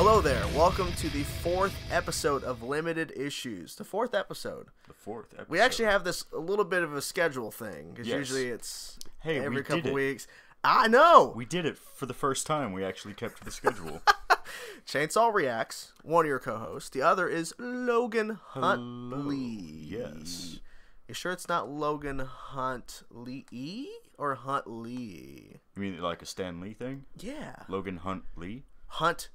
Hello there. Welcome to the 4th episode of Limited Issues. The 4th episode. The 4th episode. We actually have this a little bit of a schedule thing, because usually it's every couple weeks. I know! We did it for the first time. We actually kept to the schedule. Chainsaw Reacts, one of your co-hosts. The other is Logan Huntley. Yes. You sure it's not Logan Huntley or Huntley? You mean like a Stan Lee thing? Yeah. Logan Huntley? Huntley.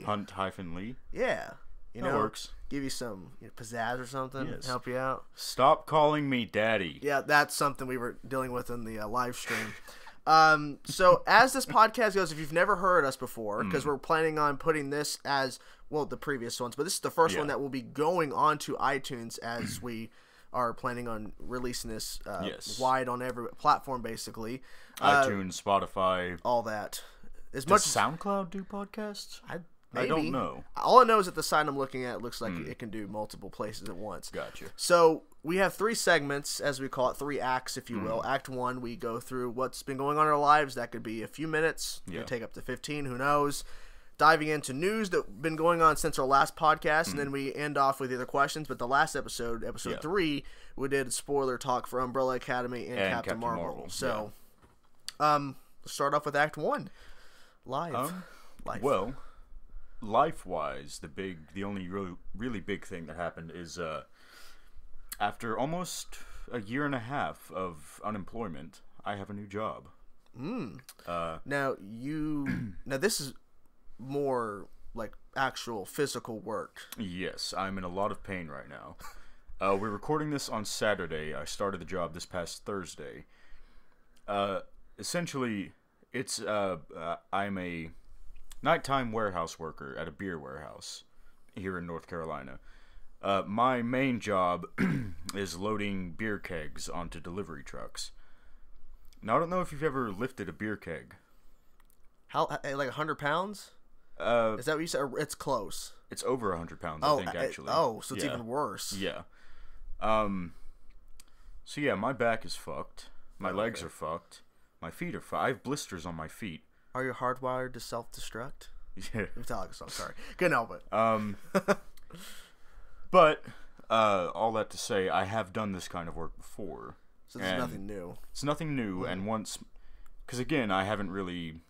Hunt-Lee? Yeah. That works. Give you some pizzazz or something. Yes. Help you out. Stop calling me daddy. Yeah, that's something we were dealing with in the live stream. So as this podcast goes, if you've never heard us before, because we're planning on putting this as, well, the previous ones, but this is the first one that will be going on to iTunes as we are planning on releasing this wide on every platform, basically. iTunes, Spotify. All that. Does SoundCloud do podcasts? Maybe. I don't know. All I know is that the sign I'm looking at looks like it can do multiple places at once. Gotcha. So we have 3 segments, as we call it, 3 acts, if you will. Act 1, we go through what's been going on in our lives. That could be a few minutes. It could take up to 15. Who knows? Diving into news that's been going on since our last podcast, and then we end off with either questions. But the last episode, episode 3, we did spoiler talk for Umbrella Academy and Captain Marvel. So let's start off with Act 1. Life. Well, life-wise, the only really big thing that happened is after almost a year and a half of unemployment, I have a new job. Now this is more like actual physical work. Yes, I'm in a lot of pain right now. We're recording this on Saturday. I started the job this past Thursday. Essentially, it's I'm a nighttime warehouse worker at a beer warehouse here in North Carolina. My main job is loading beer kegs onto delivery trucks. Now, I don't know if you've ever lifted a beer keg. How, like 100 pounds? Is that what you said? It's close. It's over 100 pounds, I think, actually. So it's even worse. Yeah. So yeah, my back is fucked. My legs are fucked. My feet are fucked. I have blisters on my feet. Are you hardwired to self-destruct? Yeah. Metallica song, sorry. Couldn't help it. But, all that to say, I have done this kind of work before. So there's nothing new. It's nothing new, and once... Because, again, I haven't really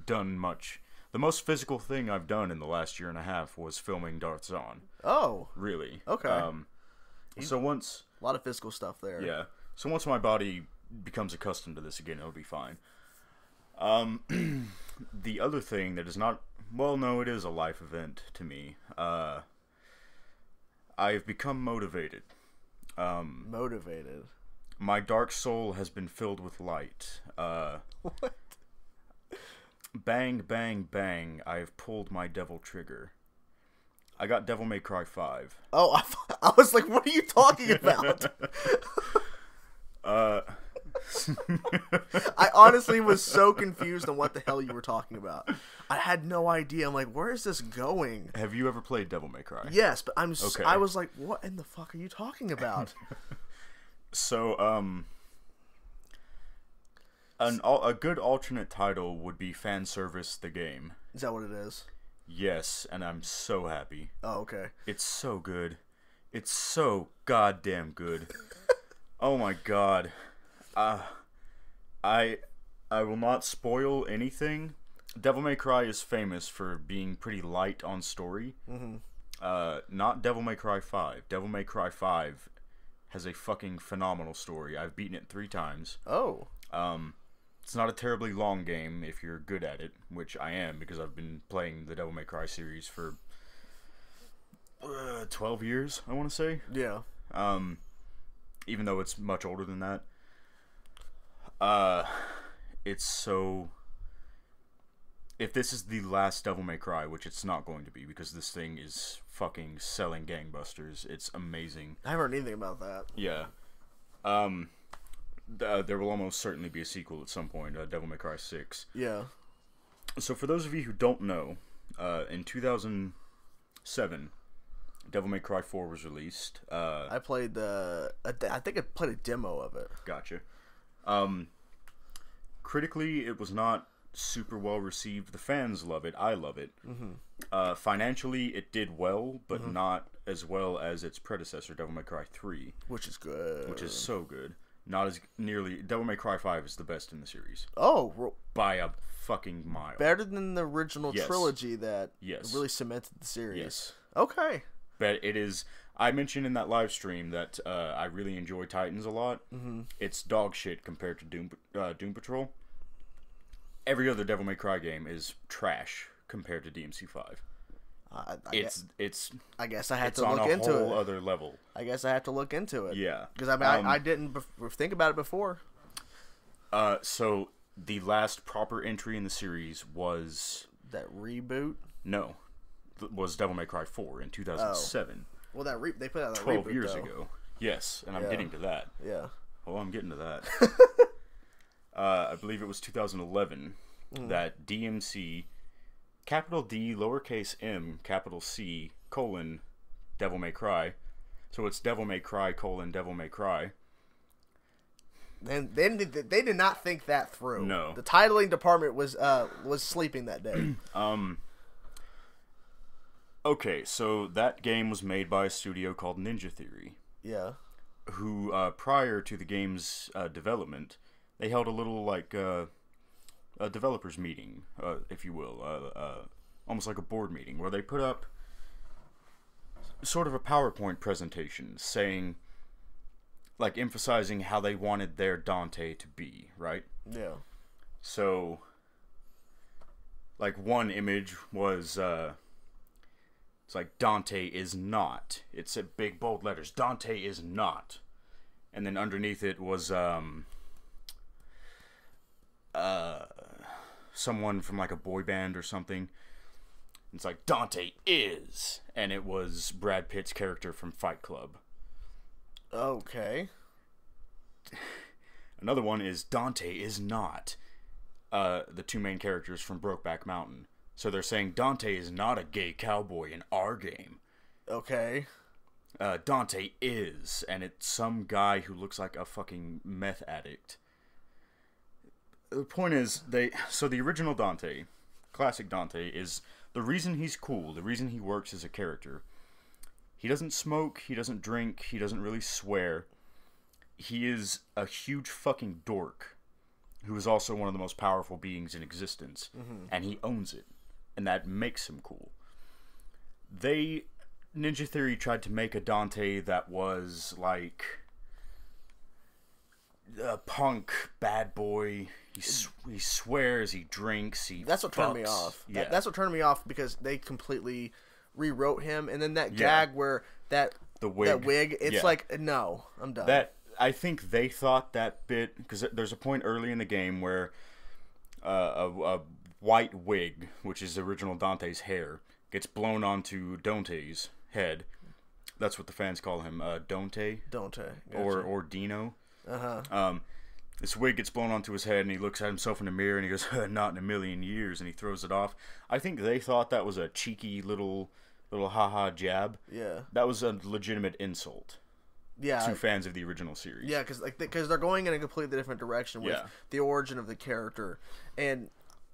done much. The most physical thing I've done in the last year and a half was filming Darth Zahn. Oh. Really. Okay. So once... A lot of physical stuff there. Yeah. So once my body becomes accustomed to this again, it'll be fine. The other thing that is not... Well, no, it is a life event to me. I've become motivated. Motivated? My dark soul has been filled with light. What? Bang, bang, bang, I have pulled my devil trigger. I got Devil May Cry 5. Oh, I was like, what are you talking about? I honestly was so confused on what the hell you were talking about. I had no idea. I'm like, where is this going? Have you ever played Devil May Cry? Yes, but I was like, what in the fuck are you talking about? So, a good alternate title would be Fan Service the Game. Is that what it is? Yes, and I'm so happy. Oh, okay. It's so good. It's so goddamn good. Oh my god. I will not spoil anything. Devil May Cry is famous for being pretty light on story. Not Devil May Cry 5. Devil May Cry 5 has a fucking phenomenal story. I've beaten it 3 times. Oh. It's not a terribly long game if you're good at it, which I am because I've been playing the Devil May Cry series for 12 years, I want to say. Yeah. Even though it's much older than that. It's so... If this is the last Devil May Cry, which it's not going to be because this thing is fucking selling gangbusters, it's amazing. I haven't heard anything about that. Yeah. There will almost certainly be a sequel at some point, Devil May Cry 6. Yeah. So for those of you who don't know, in 2007, Devil May Cry 4 was released. I played I think I played a demo of it. Gotcha. Critically, it was not super well received. The fans love it. I love it. Financially, it did well, but not as well as its predecessor, Devil May Cry 3. Which is good. Which is so good. Not as nearly... Devil May Cry 5 is the best in the series. Oh. By a fucking mile. Better than the original trilogy that really cemented the series. Yes. Okay. But it is... I mentioned in that live stream that I really enjoy Titans a lot. It's dog shit compared to Doom Patrol. Every other Devil May Cry game is trash compared to DMC5. I guess I had to look into it. It's on a whole other level. I guess I have to look into it. Yeah. Because I didn't think about it before. So the last proper entry in the series was... That reboot? No. Was Devil May Cry 4 in 2007. Well, they put out that 12 reboot, years ago. Yes, and I'm getting to that. Yeah. Oh, I'm getting to that. I believe it was 2011 that DMC, capital D, lowercase m, capital C, colon, Devil May Cry. So it's Devil May Cry, colon, Devil May Cry. And then they did not think that through. No. The titling department was sleeping that day. Okay, so that game was made by a studio called Ninja Theory. Yeah. Who, prior to the game's development, they held a little, like, a developers meeting, if you will. Almost like a board meeting, where they put up sort of a PowerPoint presentation saying, like, emphasizing how they wanted their Dante to be, right? Yeah. So, like, one image was, it's like, Dante is not. It's in big, bold letters. Dante is not. And then underneath it was, someone from, like, a boy band or something. It's like, Dante is. And it was Brad Pitt's character from Fight Club. Okay. Another one is Dante is not. The two main characters from Brokeback Mountain. So they're saying Dante is not a gay cowboy in our game. Okay. Dante is, and it's some guy who looks like a fucking meth addict. The point is, so the original Dante, classic Dante, is the reason he's cool, the reason he works as a character. He doesn't smoke, he doesn't drink, he doesn't really swear. He is a huge fucking dork who is also one of the most powerful beings in existence, and he owns it. And that makes him cool. Ninja Theory tried to make a Dante that was like a punk bad boy. He swears, he drinks, That's what turned me off. Yeah. That's what turned me off because they completely rewrote him, and then that gag where the wig, it's like, no, I'm done. I think they thought that bit, because there's a point early in the game where a white wig, which is original Dante's hair, gets blown onto Dante's head. That's what the fans call him, Dante. Gotcha. Or Dino. This wig gets blown onto his head, and he looks at himself in the mirror, and he goes, "Not in a million years," and he throws it off. I think they thought that was a cheeky little haha jab. Yeah. That was a legitimate insult. Yeah. To fans of the original series. Yeah, because they're going in a completely different direction with the origin of the character. And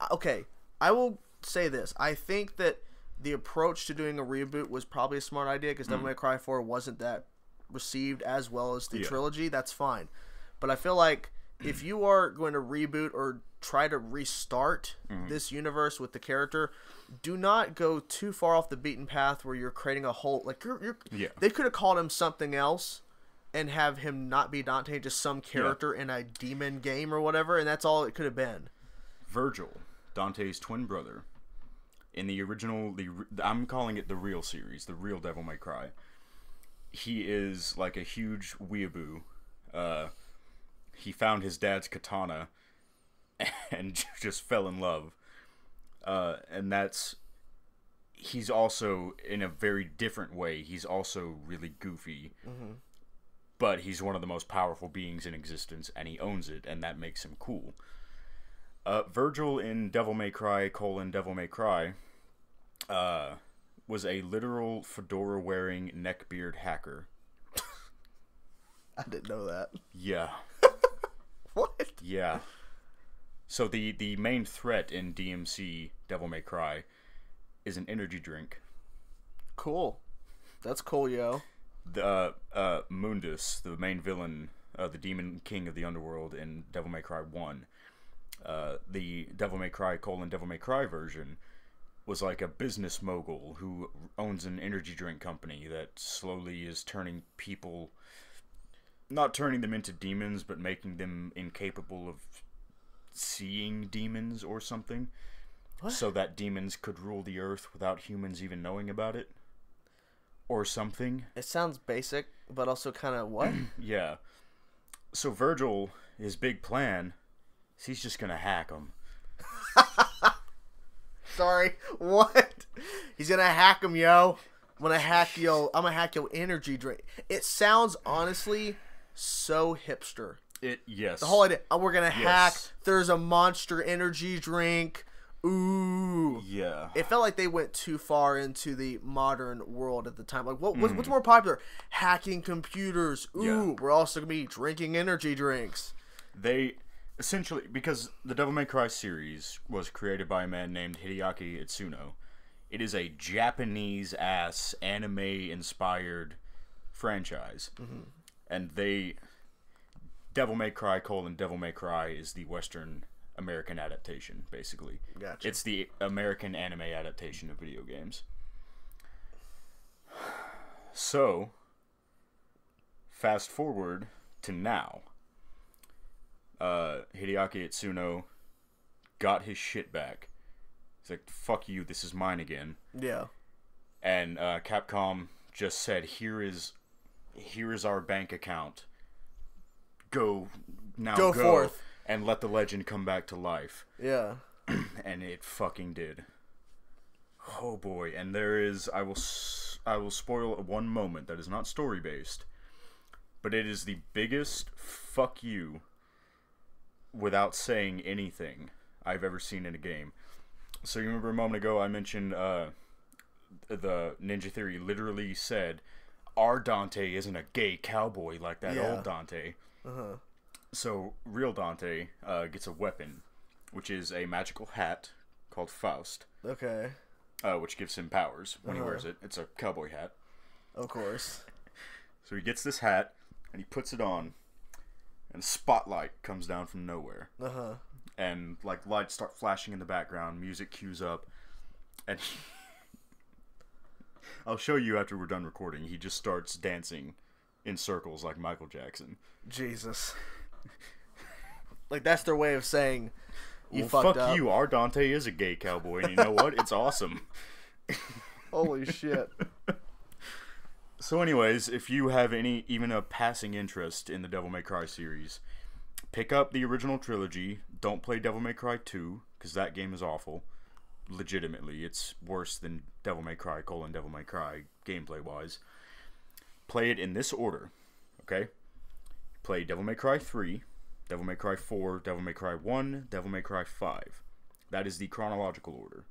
okay, I will say this: I think that the approach to doing a reboot was probably a smart idea because Devil May Cry 4 wasn't that received as well as the trilogy. That's fine, but I feel like if you are going to reboot or try to restart this universe with the character, do not go too far off the beaten path where you're creating a whole They could have called him something else and have him not be Dante, just some character in a demon game or whatever, and that's all it could have been. Virgil, Dante's twin brother, in the original, I'm calling it the real series, the real Devil May Cry. He is like a huge weeaboo. He found his dad's katana and just fell in love. And he's also, in a very different way, he's also really goofy. But he's one of the most powerful beings in existence, and he owns it, and that makes him cool. Virgil in Devil May Cry, Devil May Cry, was a literal fedora-wearing neckbeard hacker. I didn't know that. Yeah. What? Yeah. So the main threat in DMC Devil May Cry is an energy drink. Cool. That's cool, yo. The Mundus, the main villain, the demon king of the underworld in Devil May Cry 1, the Devil May Cry Devil May Cry version was like a business mogul who owns an energy drink company that slowly is turning people, not turning them into demons, but making them incapable of seeing demons or something. What? So that demons could rule the earth without humans even knowing about it. Or something. It sounds basic, but also kind of what? Yeah. So Virgil, his big plan is he's just going to hack them. Sorry, what? He's going to hack them, yo. I'm going to hack your energy drink. It sounds honestly so hipster. Yes. The whole idea, we're going to hack, there's a monster energy drink. Ooh. Yeah. It felt like they went too far into the modern world at the time. Like, what's more popular? Hacking computers. Ooh, yeah. We're also going to be drinking energy drinks. They, essentially, because the Devil May Cry series was created by a man named Hideaki Itsuno. It is a Japanese-ass, anime-inspired franchise. Mm-hmm. And Devil May Cry: Devil May Cry is the Western American adaptation, basically. Gotcha. It's the American anime adaptation of video games. So, fast forward to now. Hideaki Itsuno got his shit back. He's like, fuck you, this is mine again. Yeah. And Capcom just said, here is our bank account. Go forth. And let the legend come back to life. Yeah. And it fucking did. Oh boy. And there is, I will spoil one moment that is not story based, but it is the biggest fuck you without saying anything I've ever seen in a game. So you remember a moment ago I mentioned the Ninja Theory literally said, our Dante isn't a gay cowboy like that old Dante. Uh-huh. So, real Dante gets a weapon, which is a magical hat called Faust. Okay. Which gives him powers when he wears it. It's a cowboy hat. Of course. So he gets this hat, and he puts it on, and a spotlight comes down from nowhere. Uh-huh. And, like, lights start flashing in the background, music cues up, and I'll show you after we're done recording. He just starts dancing in circles like Michael Jackson. Jesus. Like, that's their way of saying you well, fucked fuck up. you, our Dante is a gay cowboy, and you know what? It's awesome. Holy shit. So anyways, if you have even a passing interest in the Devil May Cry series, pick up the original trilogy. Don't play Devil May Cry 2, because that game is awful. Legitimately, it's worse than Devil May Cry: Devil May Cry, gameplay-wise. Play it in this order, okay? Play Devil May Cry 3, Devil May Cry 4, Devil May Cry 1, Devil May Cry 5. That is the chronological order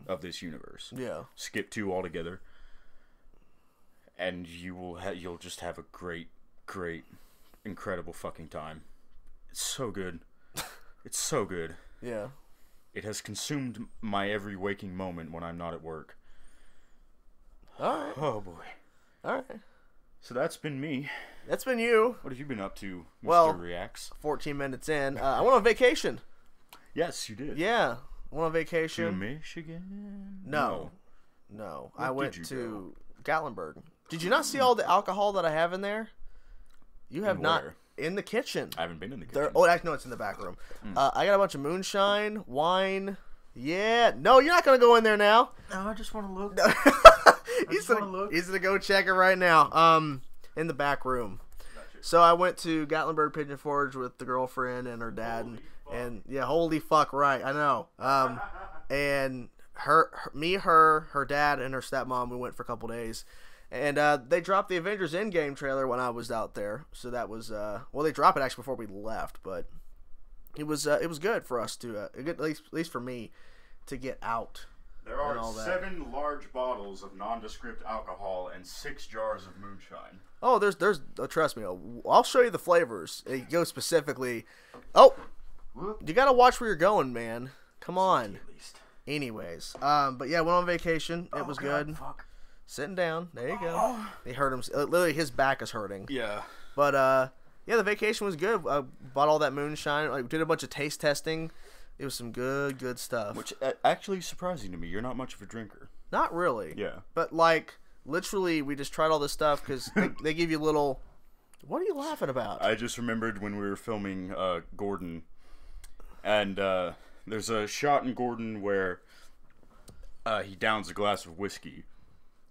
of this universe. Yeah. Skip 2 altogether, and you'll just have a great, incredible fucking time. It's so good. It's so good. Yeah. It has consumed my every waking moment when I'm not at work. Alright. Oh boy. Alright. So that's been me. That's been you. What have you been up to, Mr. Well, Reacts? 14 minutes in. I went on vacation. Yes, you did. Yeah. I went on vacation. To Michigan? No. I went to Gatlinburg. Did you not see all the alcohol that I have in there? You have not. In the kitchen. I haven't been in the kitchen. Actually, no, it's in the back room. I got a bunch of moonshine, wine. Yeah. No, you're not going to go in there now. No, I just want to look. He's gonna go check it right now. In the back room. Gotcha. So I went to Gatlinburg Pigeon Forge with the girlfriend and her dad, and yeah, holy fuck, right? I know. And her dad, and her stepmom. We went for a couple days, and they dropped the Avengers Endgame trailer when I was out there. So that was they dropped it actually before we left, but it was good for us to at least for me to get out. There are 7 large bottles of nondescript alcohol and 6 jars of moonshine. Oh, there's trust me, I'll show you the flavors. It goes specifically. Oh, You gotta watch where you're going, man. Come on. Anyways, but yeah, went on vacation. It was good. Fuck. Sitting down. There you go. He hurt him. Literally, his back is hurting. Yeah. But yeah, the vacation was good. I bought all that moonshine. Like, did a bunch of taste testing. It was some good stuff. Which actually is surprising to me. You're not much of a drinker. Not really. Yeah. But like, literally, we just tried all this stuff because they give you little. What are you laughing about? I just remembered when we were filming Gordon, and there's a shot in Gordon where he downs a glass of whiskey.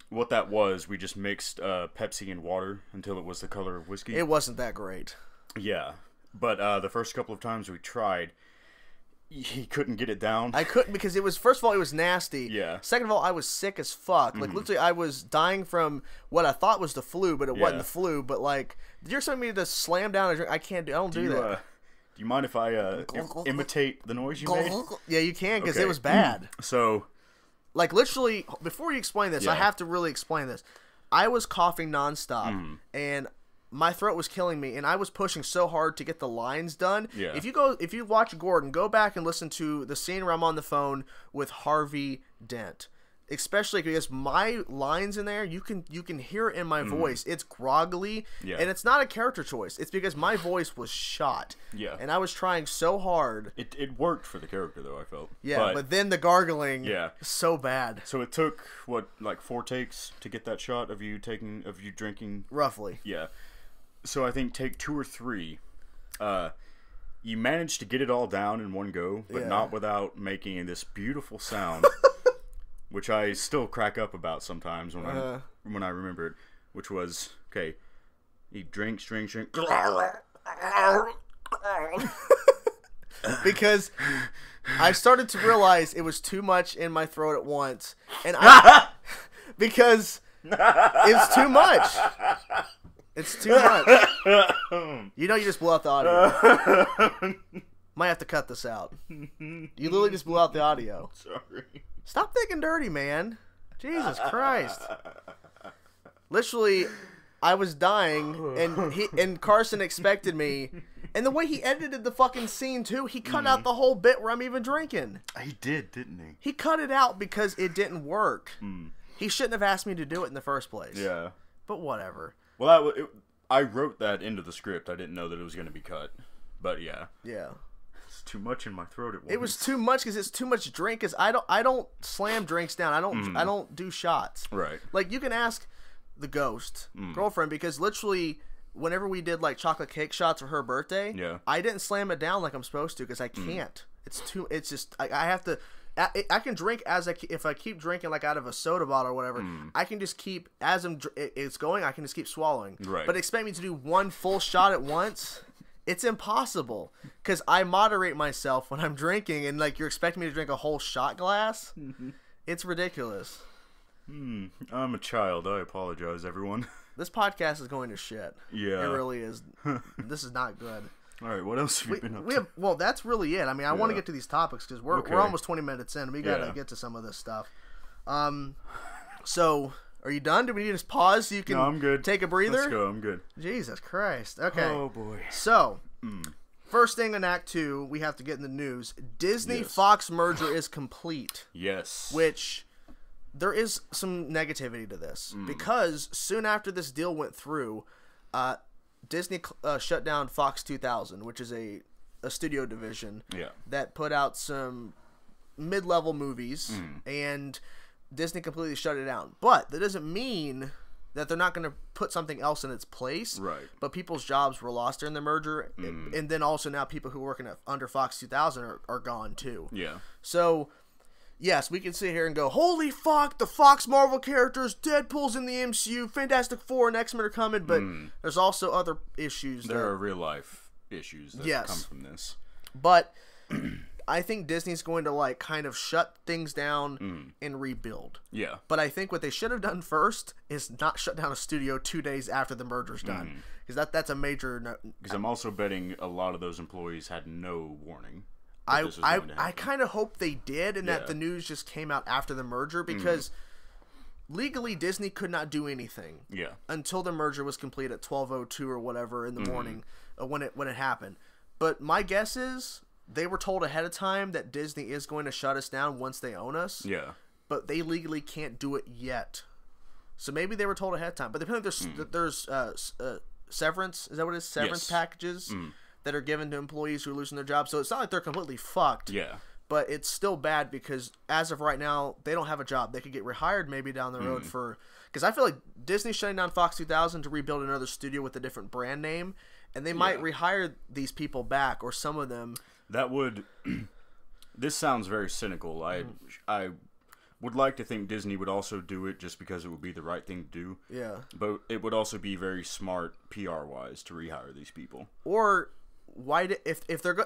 What that was, we just mixed Pepsi and water until it was the color of whiskey. It wasn't that great. Yeah, but the first couple of times we tried, he couldn't get it down. I couldn't because it was, first of all, it was nasty. Yeah. Second of all, I was sick as fuck. Like, literally, I was dying from what I thought was the flu, but it wasn't the flu. But, like, you're telling me to slam down a drink? I can't do. I don't do that. Do you mind if I imitate the noise you made? Yeah, you can, because it was bad. So, like, literally, before you explain this, I have to really explain this. I was coughing nonstop, and my throat was killing me, and I was pushing so hard to get the lines done. Yeah. If you watch Gordon, go back and listen to the scene where I'm on the phone with Harvey Dent. Especially because my lines in there, you can hear it in my voice. It's groggly, and it's not a character choice. It's because my voice was shot. Yeah. And I was trying so hard. It worked for the character, though, I felt. Yeah, but then the gargling, so bad. So it took, what, like 4 takes to get that shot of you drinking? Roughly. Yeah. So I think take 2 or 3, you managed to get it all down in one go, but not without making this beautiful sound. Which I still crack up about sometimes when I remember it, which was, okay, he drinks. Because I started to realize it was too much in my throat at once, and because it's too much. It's too much. You know, you just blew out the audio. Might have to cut this out. You literally just blew out the audio. Sorry. Stop thinking dirty, man. Jesus Christ. Literally, I was dying, and Carson expected me. And the way he edited the fucking scene, too, he cut out the whole bit where I'm even drinking. He did, didn't he? He cut it out because it didn't work. He shouldn't have asked me to do it in the first place. Yeah. But whatever. Well, I wrote that into the script. I didn't know that it was going to be cut. But, yeah. Yeah. Too much in my throat at once. It was too much because it's too much drink. Because I don't slam drinks down. I don't do shots. Right. Like, you can ask the ghost girlfriend, because literally whenever we did like chocolate cake shots for her birthday, I didn't slam it down like I'm supposed to because I can't. It's just I have to. I can drink if I keep drinking like out of a soda bottle or whatever. I can just keep it's going. I can just keep swallowing. Right. But expect me to do one full shot at once. It's impossible because I moderate myself when I'm drinking, and like you're expecting me to drink a whole shot glass. It's ridiculous. I'm a child. I apologize, everyone. This podcast is going to shit. Yeah, it really is. This is not good. All right, what else have you been up to? Well, that's really it. I mean, I want to get to these topics because we're almost 20 minutes in. We gotta get to some of this stuff. So. Are you done? Do we need to pause so you can I'm good. Take a breather? Let's go. I'm good. Jesus Christ. Okay. Oh, boy. So, first thing in Act 2, we have to get in the news. Disney-Fox merger is complete. Yes. Which, there is some negativity to this. Because soon after this deal went through, Disney shut down Fox 2000, which is a studio division that put out some mid-level movies, and Disney completely shut it down. But that doesn't mean that they're not going to put something else in its place. Right. But people's jobs were lost during the merger. And then also now people who are working under Fox 2000 are gone too. Yeah. So, yes, we can sit here and go, holy fuck, the Fox Marvel characters, Deadpool's in the MCU, Fantastic Four and X-Men are coming. But there's also other issues. There are real-life issues that come from this. But I think Disney's going to like kind of shut things down and rebuild. Yeah. But I think what they should have done first is not shut down a studio 2 days after the merger's done, because that's a major. Because I'm also betting a lot of those employees had no warning. I kind of hope they did, and that the news just came out after the merger, because legally Disney could not do anything. Until the merger was complete at 12:02 or whatever in the morning when it happened. But my guess is they were told ahead of time that Disney is going to shut us down once they own us. Yeah. But they legally can't do it yet. So maybe they were told ahead of time. But apparently there's severance. Is that what it is? Severance packages that are given to employees who are losing their jobs. So it's not like they're completely fucked. Yeah. But it's still bad because as of right now, they don't have a job. They could get rehired maybe down the road for... Because I feel like Disney's shutting down Fox 2000 to rebuild another studio with a different brand name. And they might rehire these people back, or some of them. That would... This sounds very cynical. I would like to think Disney would also do it just because it would be the right thing to do. Yeah. But it would also be very smart PR-wise to rehire these people. Or... Why if they're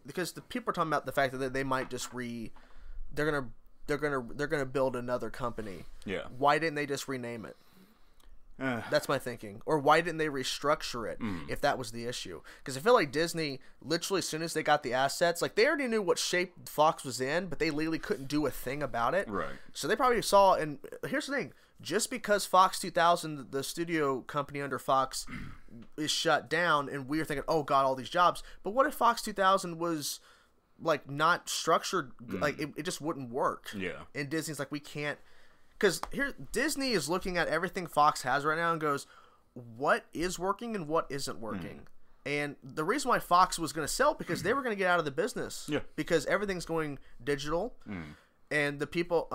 because the people are talking about the fact that they might just they're gonna build another company. Yeah. Why didn't they just rename it? That's my thinking. Or why didn't they restructure it if that was the issue? Because I feel like Disney, literally as soon as they got the assets, like they already knew what shape Fox was in, but they legally couldn't do a thing about it. Right. So they probably saw, and here's the thing. Just because Fox 2000, the studio company under Fox, is shut down, and we're thinking, oh god, all these jobs. But what if Fox 2000 was like not structured, like it just wouldn't work? Yeah. And Disney's like, we can't, because here Disney is looking at everything Fox has right now and goes, what is working and what isn't working. And the reason why Fox was going to sell, because they were going to get out of the business. Yeah. Because everything's going digital. And the people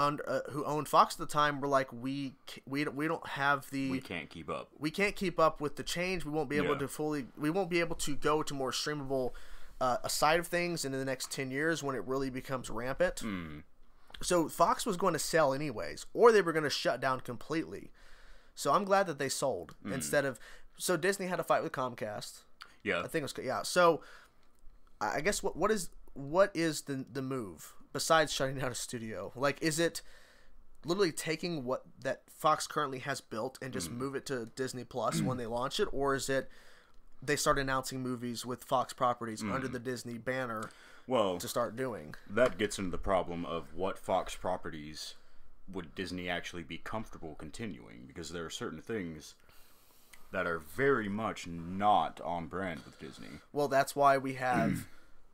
who owned Fox at the time were like, we don't have the... We can't keep up. We can't keep up with the change. We won't be able to fully... We won't be able to go to more streamable a side of things in the next 10 years when it really becomes rampant. So Fox was going to sell anyways, or they were going to shut down completely. So I'm glad that they sold instead of... So Disney had a fight with Comcast. Yeah. I think it was... Yeah. So I guess what is the move? Besides shutting down a studio, like, is it literally taking what that Fox currently has built and just move it to Disney Plus when they launch it, or is it they start announcing movies with Fox properties under the Disney banner? Well, to start doing that gets into the problem of what Fox properties would Disney actually be comfortable continuing, because there are certain things that are very much not on brand with Disney. Well, that's why we have.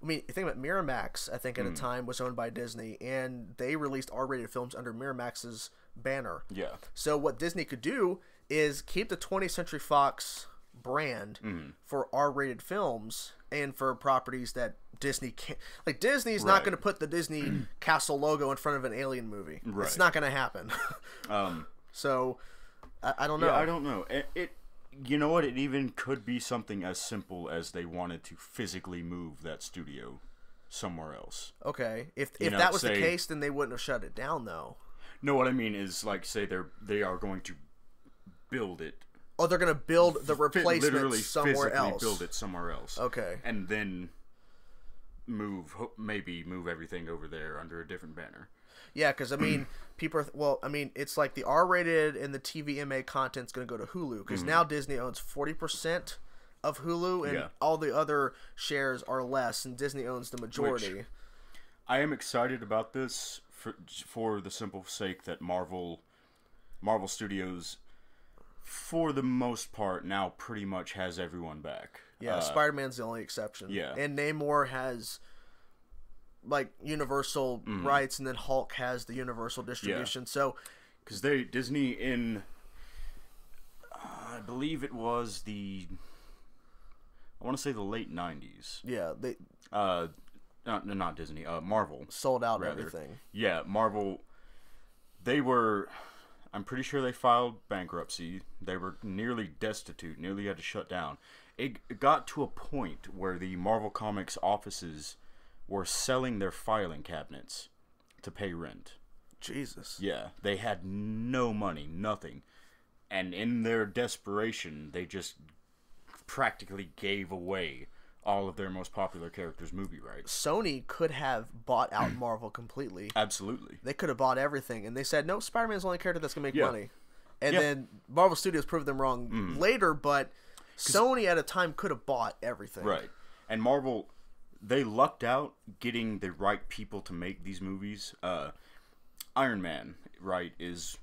I mean, you think about Miramax, I think at a time was owned by Disney, and they released R-rated films under Miramax's banner. Yeah. So what Disney could do is keep the 20th Century Fox brand for R-rated films and for properties that Disney can't... Like, Disney's not going to put the Disney Castle logo in front of an Alien movie. Right. It's not going to happen. So, I don't know. Yeah, I don't know. You know what? It even could be something as simple as they wanted to physically move that studio somewhere else. Okay. If that was the case, then they wouldn't have shut it down, though. No, what I mean is, like, say they are going to build it. Oh, they're going to build the replacement somewhere else. Build it somewhere else. Okay. And then maybe move everything over there under a different banner. Yeah, because, I mean, it's like the R-rated and the TVMA content's going to go to Hulu, because now Disney owns 40% of Hulu, and all the other shares are less, and Disney owns the majority. Which, I am excited about this for the simple sake that Marvel Studios, for the most part, now pretty much has everyone back. Yeah, Spider-Man's the only exception. Yeah. And Namor has... like Universal rights, and then Hulk has the Universal distribution. So, because Disney in, I believe it was I want to say the late '90s. Yeah, they not Disney. Marvel sold out everything. Yeah, Marvel. They were. I'm pretty sure they filed bankruptcy. They were nearly destitute. Nearly had to shut down. It got to a point where the Marvel Comics offices were selling their filing cabinets to pay rent. Jesus. Yeah, they had no money, nothing. And in their desperation, they just practically gave away all of their most popular characters' movie rights. Sony could have bought out Marvel completely. Absolutely. They could have bought everything, and they said, no, Spider-Man's the only character that's going to make money. And then Marvel Studios proved them wrong later, but Sony at a time could have bought everything. Right. And Marvel... They lucked out getting the right people to make these movies. Iron Man, right, is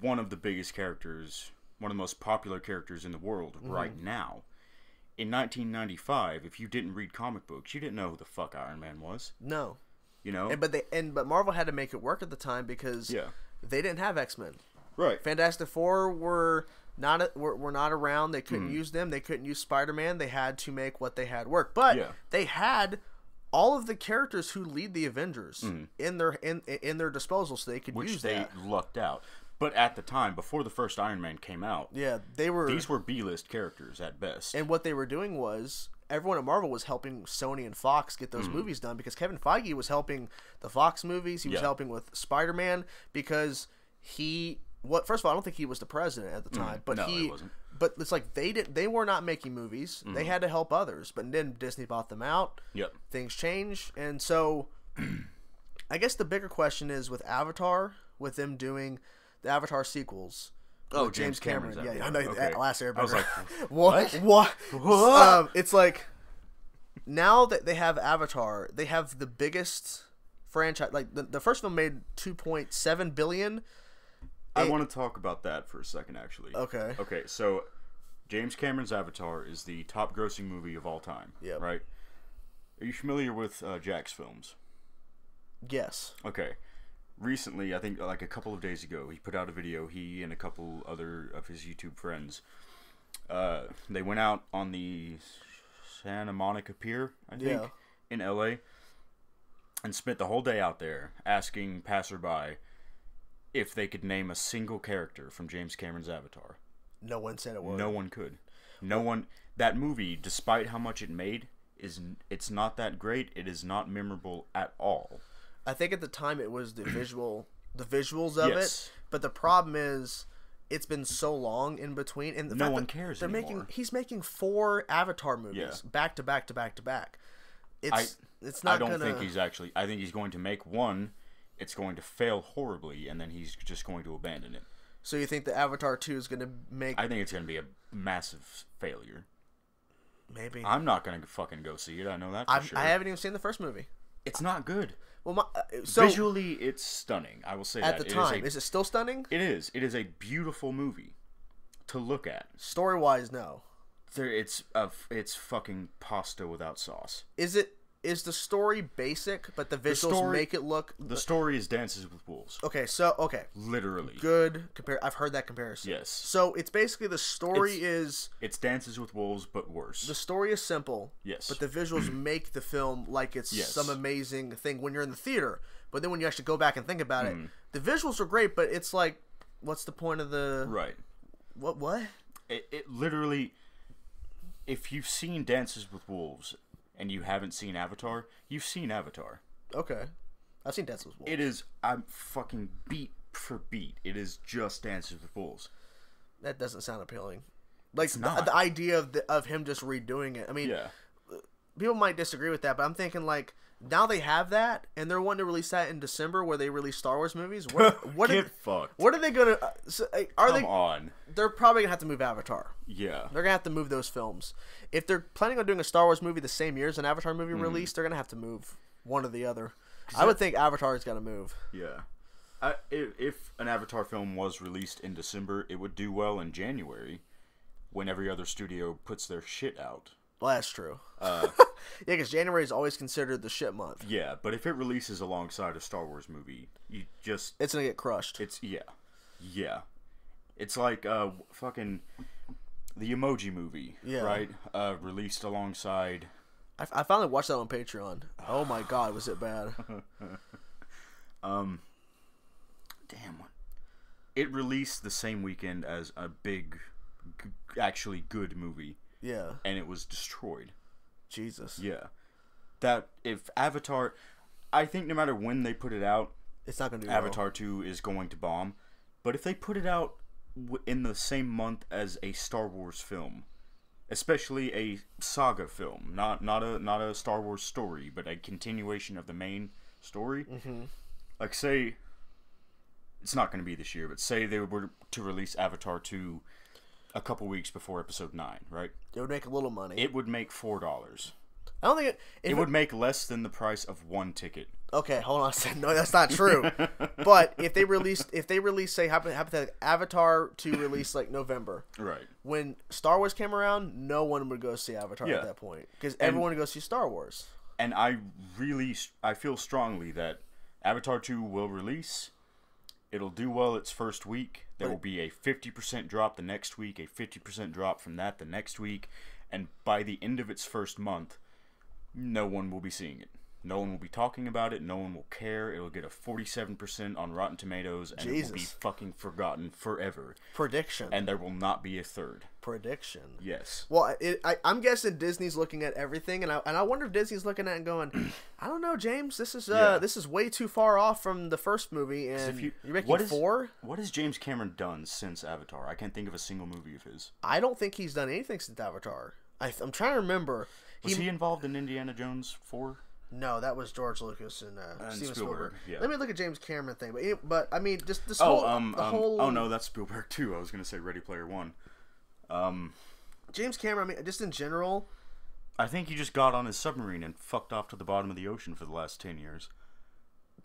one of the biggest characters, one of the most popular characters in the world right now. in 1995, if you didn't read comic books, you didn't know who the fuck Iron Man was. No. You know? But Marvel had to make it work at the time because they didn't have X-Men. Right. Fantastic Four were not around. They couldn't use them. They couldn't use Spider-Man. They had to make what they had work. But they had all of the characters who lead the Avengers in their disposal, so they could use that. Which they lucked out. But at the time, before the first Iron Man came out, these were B-list characters at best. And what they were doing was everyone at Marvel was helping Sony and Fox get those movies done, because Kevin Feige was helping the Fox movies. He was helping with Spider-Man because first of all, I don't think he was the president at the time, but he wasn't. But it's like they were not making movies. They had to help others. But then Disney bought them out. Yep. Things change, and so I guess the bigger question is with Avatar, with them doing the Avatar sequels. Oh, James Cameron's Cameron. Yeah, I Avatar. know Okay. that Last Airbender. I was like, what? It's like now that they have Avatar, they have the biggest franchise. Like the first film made $2.7 billion. I want to talk about that for a second, actually. Okay. Okay, so James Cameron's Avatar is the top grossing movie of all time. Yeah. Right? Are you familiar with Jack's films? Yes. Okay. Recently, I think like a couple of days ago, he put out a video, he and a couple other of his YouTube friends, they went out on the Santa Monica Pier, I think, in LA, and spent the whole day out there asking passerby if they could name a single character from James Cameron's Avatar. No one said it would. No one could. No one. That movie, despite how much it made, it's not that great. It is not memorable at all. I think at the time it was the visuals of it. But the problem is, it's been so long in between, and no one cares anymore. He's making 4 Avatar movies back to back to back to back. It's not. I don't think he's actually. I think he's going to make one. It's going to fail horribly, and then he's just going to abandon it. So you think the Avatar 2 is going to make... I think it's going to be a massive failure. Maybe. I'm not going to fucking go see it. I know that for sure. I haven't even seen the first movie. It's not good. Well, visually, it's stunning. I will say that. At the time. Is it still stunning? It is. It is a beautiful movie to look at. Story-wise, no. It's fucking pasta without sauce. Is the story basic, but the visuals make it look... The story is Dances with Wolves. Okay. Literally. Good. I've heard that comparison. Yes. So it's basically the story is... It's Dances with Wolves, but worse. The story is simple. Yes. But the visuals make the film like it's some amazing thing when you're in the theater. But then when you actually go back and think about it, the visuals are great, but it's like, what's the point of the... Right. What? It literally... If you've seen Dances with Wolves... and you haven't seen Avatar, you've seen Avatar. Okay. I've seen Dances with Wolves. It is, I'm fucking beat for beat. It is just Dances with Wolves. That doesn't sound appealing. Like, it's not. The idea of him just redoing it. I mean, people might disagree with that, but I'm thinking, like, now they have that, and they're wanting to release that in December where they release Star Wars movies. What Get fucked. What are they going to... Come on. They're probably going to have to move Avatar. Yeah. They're going to have to move those films. If they're planning on doing a Star Wars movie the same year as an Avatar movie release, they're going to have to move one or the other. I would think Avatar's got to move. Yeah. If an Avatar film was released in December, it would do well in January when every other studio puts their shit out. Well, that's true. Yeah, because January is always considered the shit month. Yeah, but if it releases alongside a Star Wars movie, it's going to get crushed. Yeah. It's like fucking the Emoji Movie, right? Released alongside... I finally watched that on Patreon. Oh my god, was it bad. Damn. It released the same weekend as a big, actually good movie. Yeah. And it was destroyed. Jesus. Yeah. That, if Avatar... I think no matter when they put it out... It's not going to do Avatar well. 2 is going to bomb. But if they put it out in the same month as a Star Wars film... Especially a saga film. Not a Star Wars story, but a continuation of the main story. Mm-hmm. Like, say... It's not going to be this year, but say they were to release Avatar 2... a couple weeks before episode 9, right? It would make a little money. It would make $4. I don't think it would make less than the price of one ticket. Okay, hold on a second. No, that's not true. But if they release, say, hypothetically, Avatar to release like November, right? When Star Wars came around, no one would go see Avatar at that point because everyone would go see Star Wars. And I feel strongly that Avatar 2 will release. It'll do well its first week. There will be a 50% drop the next week, a 50% drop from that the next week, and by the end of its first month, no one will be seeing it. No one will be talking about it. No one will care. It'll get a 47% on Rotten Tomatoes, and it will be fucking forgotten forever. Prediction. And there will not be a third. Prediction. Yes. Well, I'm guessing Disney's looking at everything, and I wonder if Disney's looking at it and going, I don't know, James. This is way too far off from the first movie, and you're making 4. What has James Cameron done since Avatar? I can't think of a single movie of his. I don't think he's done anything since Avatar. I'm trying to remember. Was he involved in Indiana Jones 4? No, that was George Lucas and Steven Spielberg. Yeah. Let me look at James Cameron thing, but I mean, just this whole. Oh no, that's Spielberg too. I was gonna say Ready Player One. James Cameron. I mean, just in general. I think he just got on his submarine and fucked off to the bottom of the ocean for the last 10 years.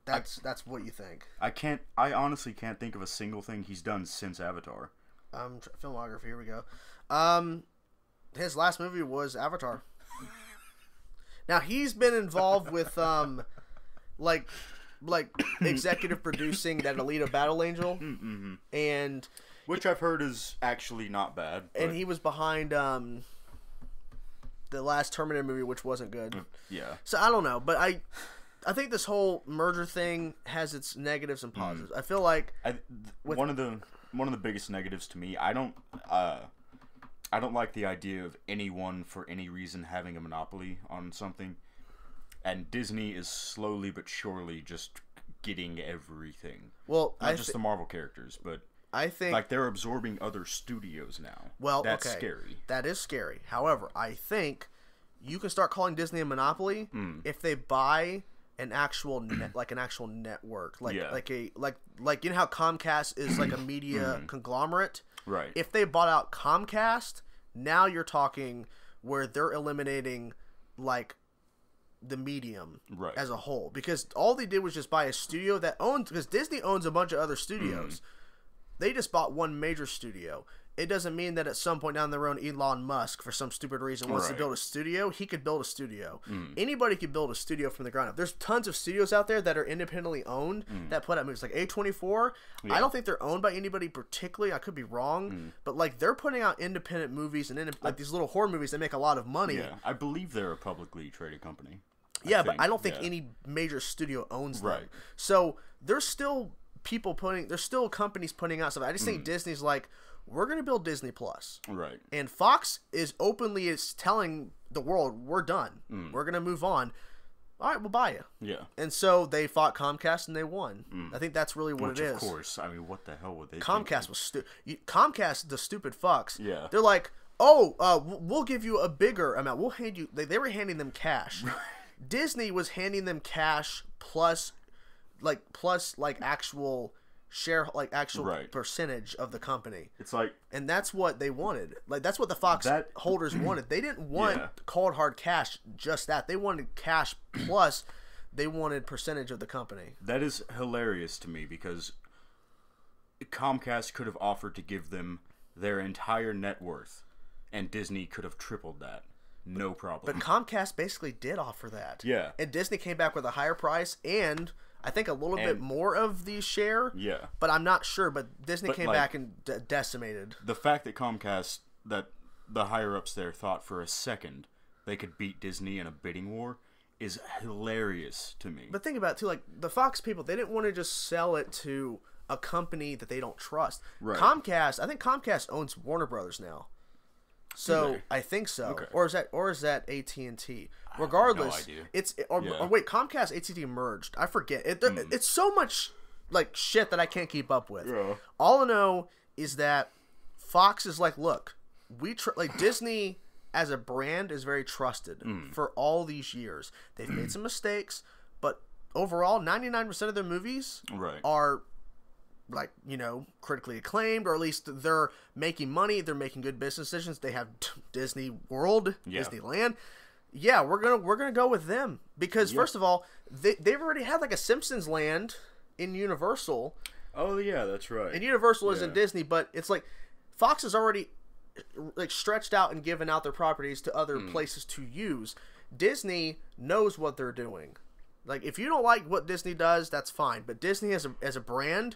That's what you think. I honestly can't think of a single thing he's done since Avatar. Filmography. Here we go. His last movie was Avatar. Now he's been involved with like executive producing that Alita Battle Angel, and which I've heard is actually not bad. And he was behind the last Terminator movie, which wasn't good. Yeah. So I don't know, but I think this whole merger thing has its negatives and positives. I feel like one of the biggest negatives to me, I don't like the idea of anyone for any reason having a monopoly on something. And Disney is slowly but surely just getting everything. Well, not just the Marvel characters, but I think like they're absorbing other studios now. Well, that's scary. That is scary. However, I think you can start calling Disney a monopoly if they buy an actual network, like you know how Comcast is like a media conglomerate. Right. If they bought out Comcast, now you're talking where they're eliminating like the medium as a whole, because all they did was just buy a studio that owns, because Disney owns a bunch of other studios. They just bought one major studio. It doesn't mean that at some point down the road Elon Musk, for some stupid reason, wants to build a studio. He could build a studio. Anybody could build a studio from the ground up. There's tons of studios out there that are independently owned that put out movies. Like A24, I don't think they're owned by anybody particularly. I could be wrong. But like they're putting out independent movies and like these little horror movies that make a lot of money. Yeah, I believe they're a publicly traded company. But I don't think any major studio owns them. So there's still there's still companies putting out stuff. I just think Disney's like, we're going to build Disney Plus. Right. And Fox is telling the world, we're done. We're going to move on. All right, we'll buy you. Yeah. And so they fought Comcast and they won. I think that's really what it is. Of course. I mean, what the hell would they Comcast was stupid. Comcast, the stupid fucks. Yeah. They're like, we'll give you a bigger amount. We'll hand you... They were handing them cash. Disney was handing them cash plus actual share, like actual percentage of the company. It's like, and that's what they wanted. Like that's what the Fox holders wanted. They didn't want cold hard cash. Just that they wanted cash plus they wanted percentage of the company. That is hilarious to me because Comcast could have offered to give them their entire net worth, and Disney could have tripled that. No problem. But Comcast basically did offer that. Yeah. And Disney came back with a higher price and I think a little bit more of the share. Yeah. But I'm not sure. But Disney came back and decimated. The fact that Comcast, that the higher-ups there thought for a second they could beat Disney in a bidding war is hilarious to me. But think about it, too. Like, the Fox people, they didn't want to just sell it to a company that they don't trust. Right. Comcast, I think Comcast owns Warner Brothers now. So I think so, okay. or is that AT&T? Regardless, no idea. It's or wait, Comcast AT&T merged. I forget. It's so much like shit that I can't keep up with. Yeah. All I know is that Fox is like, look, like Disney as a brand is very trusted for all these years. They've made some mistakes, but overall, 99% of their movies are, like, you know, critically acclaimed, or at least they're making money. They're making good business decisions. They have Disney World, Disneyland. Yeah, we're gonna go with them because first of all, they've already had like a Simpsons Land in Universal. Oh yeah, that's right. And Universal isn't Disney, but it's like Fox has already like stretched out and given out their properties to other places to use. Disney knows what they're doing. Like if you don't like what Disney does, that's fine. But Disney as a brand,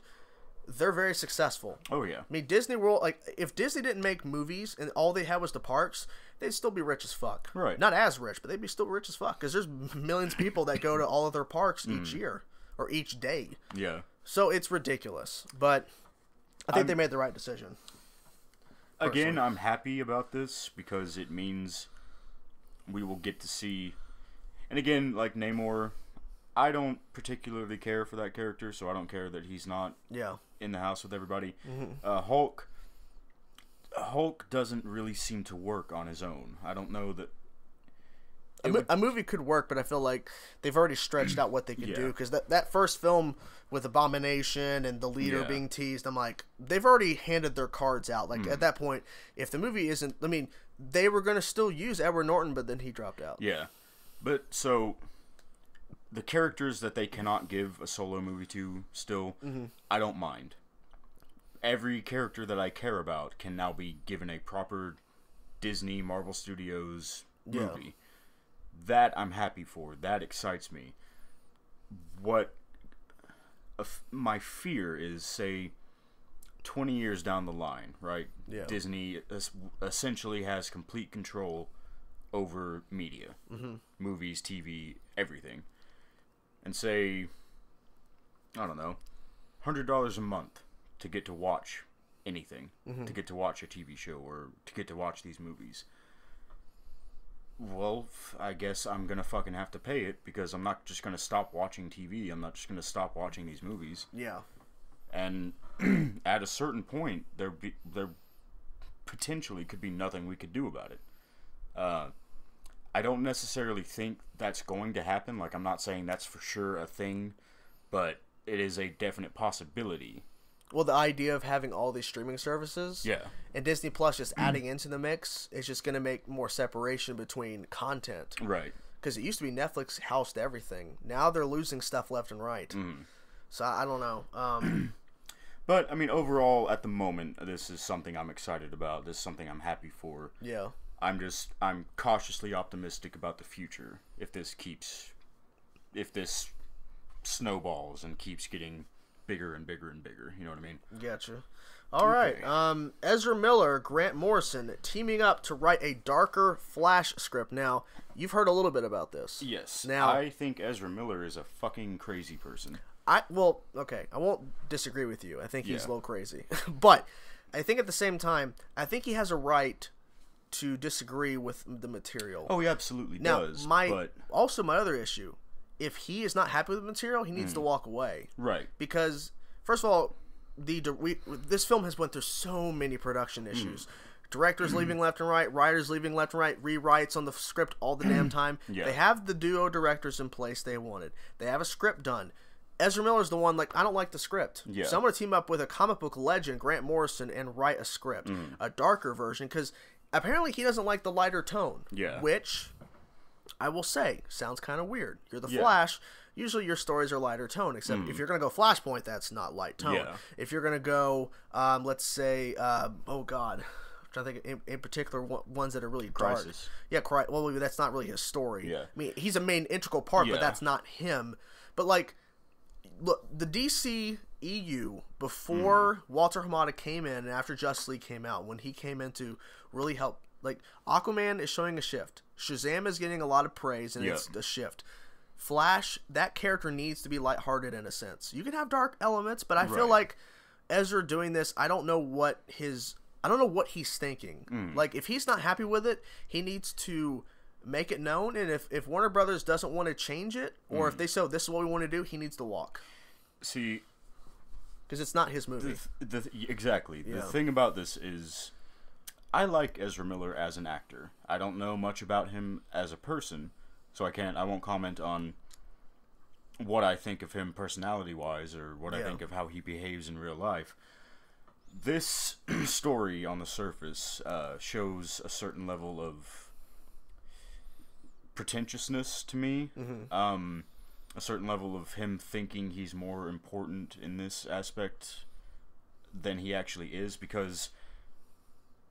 they're very successful. Oh yeah. I mean, Disney World, like if Disney didn't make movies and all they had was the parks, they'd still be rich as fuck. Right. Not as rich, but they'd be still rich as fuck because there's millions of people that go to all of their parks each year or each day. Yeah. So it's ridiculous, but I think they made the right decision. Again, I'm happy about this because it means we will get to see. And again, like Namor, I don't particularly care for that character, so I don't care that he's not in the house with everybody. Hulk doesn't really seem to work on his own. I don't know that a movie could work, but I feel like they've already stretched out what they could do because that first film with Abomination and the leader being teased, I'm like, they've already handed their cards out. Like at that point, if the movie isn't, I mean, they were going to still use Edward Norton, but then he dropped out. Yeah, but so the characters that they cannot give a solo movie to still, I don't mind. Every character that I care about can now be given a proper Disney Marvel Studios movie. That I'm happy for. That excites me. What my fear is, say, 20 years down the line, right? Yeah. Disney essentially has complete control over media. Movies, TV, everything. And say, I don't know, $100 a month to get to watch anything. To get to watch a TV show or to get to watch these movies. Well, I guess I'm going to fucking have to pay it because I'm not just going to stop watching TV. I'm not just going to stop watching these movies. Yeah. And at a certain point, there potentially could be nothing we could do about it. I don't necessarily think that's going to happen. Like, I'm not saying that's for sure a thing, but it is a definite possibility. Well, the idea of having all these streaming services and Disney Plus just adding into the mix is just going to make more separation between content. Right. Because it used to be Netflix housed everything. Now they're losing stuff left and right. So I don't know. But, I mean, overall, at the moment, this is something I'm excited about. This is something I'm happy for. Yeah. I'm cautiously optimistic about the future if this snowballs and keeps getting bigger and bigger and bigger. You know what I mean? Gotcha. All right. Ezra Miller, Grant Morrison teaming up to write a darker Flash script. Now, you've heard a little bit about this. Yes. Now, I think Ezra Miller is a fucking crazy person. Okay. I won't disagree with you. I think he's a little crazy. But I think at the same time, I think he has a right to disagree with the material. Oh, he absolutely does. Also, my other issue, if he is not happy with the material, he needs to walk away. Right. Because, first of all, this film has went through so many production issues. Directors leaving left and right, writers leaving left and right, rewrites on the script all the damn time. They have the duo directors in place they wanted. They have a script done. Ezra Miller's the one, like, I don't like the script. Yeah. So I'm going to team up with a comic book legend, Grant Morrison, and write a script. A darker version, because apparently he doesn't like the lighter tone. Yeah. Which, I will say, sounds kind of weird. You're the Flash. Usually your stories are lighter tone, except if you're going to go Flashpoint, that's not light tone. Yeah. If you're going to go, let's say, oh God, I'm trying to think in particular ones that are really dark. Crisis. Yeah, well, that's not really his story. Yeah. I mean, he's a main integral part, but that's not him. But, like, look, the DC EU, before Walter Hamada came in and after Justice League came out, when he came in to really help, like, Aquaman is showing a shift. Shazam is getting a lot of praise, and it's a shift. Flash, that character needs to be lighthearted in a sense. You can have dark elements, but I feel like Ezra doing this, I don't know what he's thinking. Like, if he's not happy with it, he needs to make it known, and if Warner Brothers doesn't want to change it, or if they say, this is what we want to do, he needs to walk. See, because it's not his movie. Exactly. The thing about this is, I like Ezra Miller as an actor. I don't know much about him as a person, so I won't comment on what I think of him personality-wise or what I think of how he behaves in real life. This story on the surface shows a certain level of pretentiousness to me. A certain level of him thinking he's more important in this aspect than he actually is, because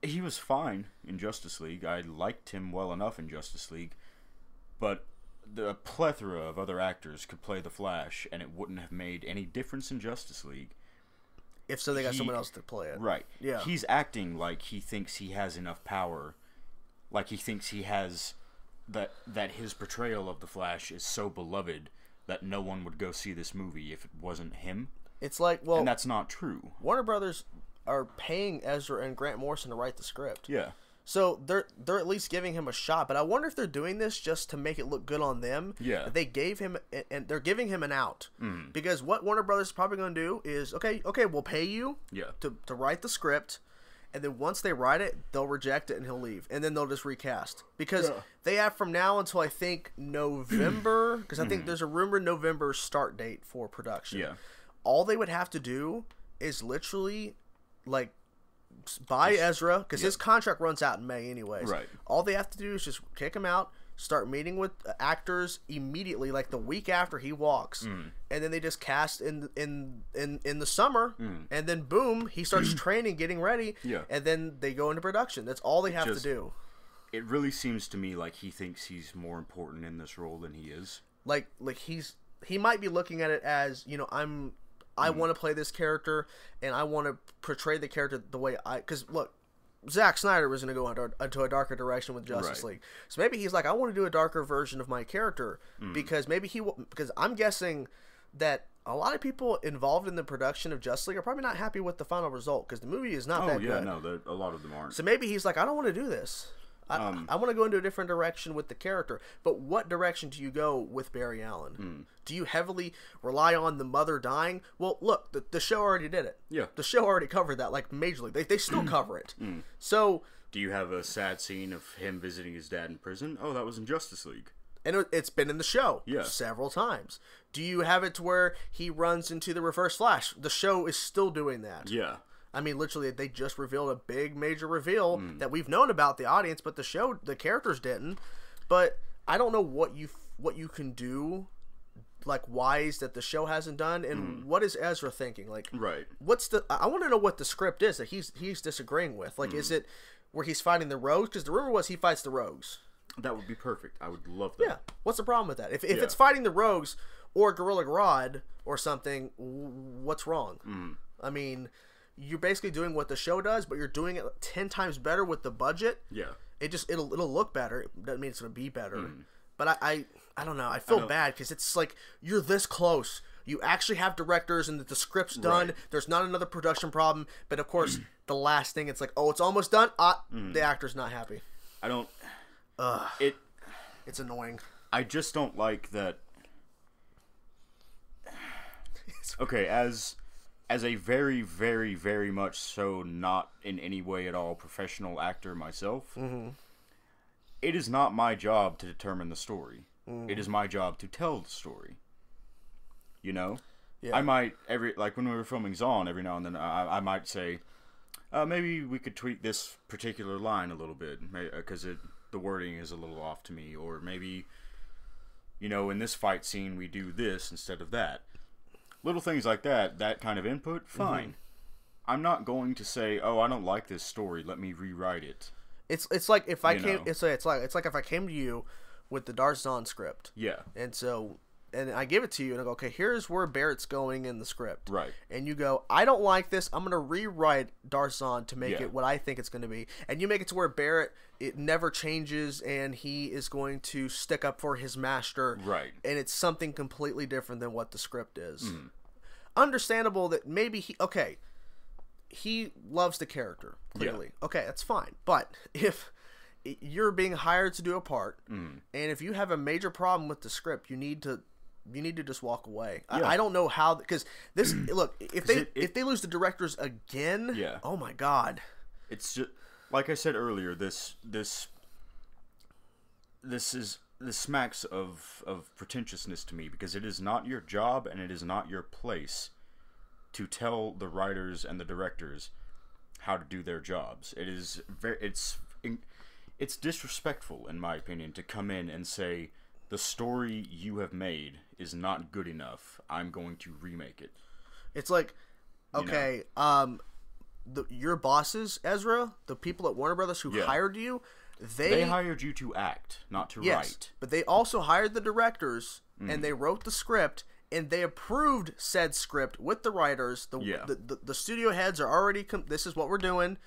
he was fine in Justice League. I liked him well enough in Justice League, but the plethora of other actors could play the Flash, and it wouldn't have made any difference in Justice League. If so, they got someone else to play it. Right. Yeah. He's acting like he thinks he has enough power, like he thinks he has that his portrayal of the Flash is so beloved that no one would go see this movie if it wasn't him. It's like, well... And that's not true. Warner Brothers are paying Ezra and Grant Morrison to write the script. Yeah. So they're at least giving him a shot, but I wonder if they're doing this just to make it look good on them. Yeah. They gave him, and they're giving him an out. Because what Warner Brothers is probably going to do is, okay, we'll pay you to write the script, and then once they write it, they'll reject it and he'll leave, and then they'll just recast. Because they have from now until I think November, because I think there's a rumored November start date for production. Yeah. All they would have to do is literally, like, buy Ezra, because his contract runs out in May anyways. Right. All they have to do is just kick him out, start meeting with actors immediately, like the week after he walks, and then they just cast in the summer, and then boom, he starts training, getting ready, and then they go into production. That's all they have to do. It really seems to me like he thinks he's more important in this role than he is. Like he might be looking at it as, you know, I want to play this character, and I want to portray the character the way because look, Zack Snyder was going to go into a darker direction with Justice League. So maybe he's like, I want to do a darker version of my character, because because I'm guessing that a lot of people involved in the production of Justice League are probably not happy with the final result, because the movie is not that good. No, a lot of them aren't. So maybe he's like, I don't want to do this. I want to go into a different direction with the character. But what direction do you go with Barry Allen? Do you heavily rely on the mother dying? Well, look, the show already did it. Yeah. The show already covered that, like, majorly. They still cover it. So... Do you have a sad scene of him visiting his dad in prison? Oh, that was in Justice League. And it's been in the show several times. Do you have it to where he runs into the Reverse Flash? The show is still doing that. Yeah. I mean, literally, they just revealed a big, major reveal that we've known about the audience, but the characters didn't. But I don't know what you can do, like, wise that the show hasn't done, and what is Ezra thinking? Like, I want to know what the script is that he's disagreeing with. Like, is it where he's fighting the rogues? Because the rumor was he fights the rogues. That would be perfect. I would love that. Yeah. What's the problem with that? If it's fighting the rogues or Gorilla Grodd or something, what's wrong? I mean, you're basically doing what the show does, but you're doing it 10 times better with the budget. Yeah. It'll look better. It doesn't mean it's going to be better. But I don't know. I feel bad because it's like you're this close. You actually have directors and the script's done. There's not another production problem. But of course, the last thing, it's like, oh, it's almost done. The actor's not happy. I don't. It's annoying. I just don't like that. Okay, as a very, very, very much so not in any way at all professional actor myself, it is not my job to determine the story. It is my job to tell the story. You know? Yeah. I might, like when we were filming Zon, every now and then, I might say, maybe we could tweak this particular line a little bit, because the wording is a little off to me, or maybe, you know, in this fight scene we do this instead of that. Little things like that kind of input, fine. I'm not going to say, oh, I don't like this story, let me rewrite it. It's like if I came, it's like if I came to you with the Darzan script. Yeah. And I give it to you, and I go, okay, here's where Barrett's going in the script. Right. And you go, I don't like this. I'm going to rewrite Darzan to make it what I think it's going to be. And you make it to where Barrett, it never changes, and he is going to stick up for his master. Right. And it's something completely different than what the script is. Understandable that maybe he loves the character, clearly. Yeah. Okay, that's fine. But if you're being hired to do a part, and if you have a major problem with the script, you need to just walk away. Yeah. I don't know how, because this look, if they lose the directors again, oh my god, it's just like I said earlier. This smacks of pretentiousness to me, because it is not your job and it is not your place to tell the writers and the directors how to do their jobs. it's disrespectful, in my opinion, to come in and say, the story you have made is not good enough. I'm going to remake it. It's like, okay, your bosses, Ezra, the people at Warner Brothers who hired you, they hired you to act, not to write. But they also hired the directors, and they wrote the script, and they approved said script with the writers. The studio heads are already. This is what we're doing.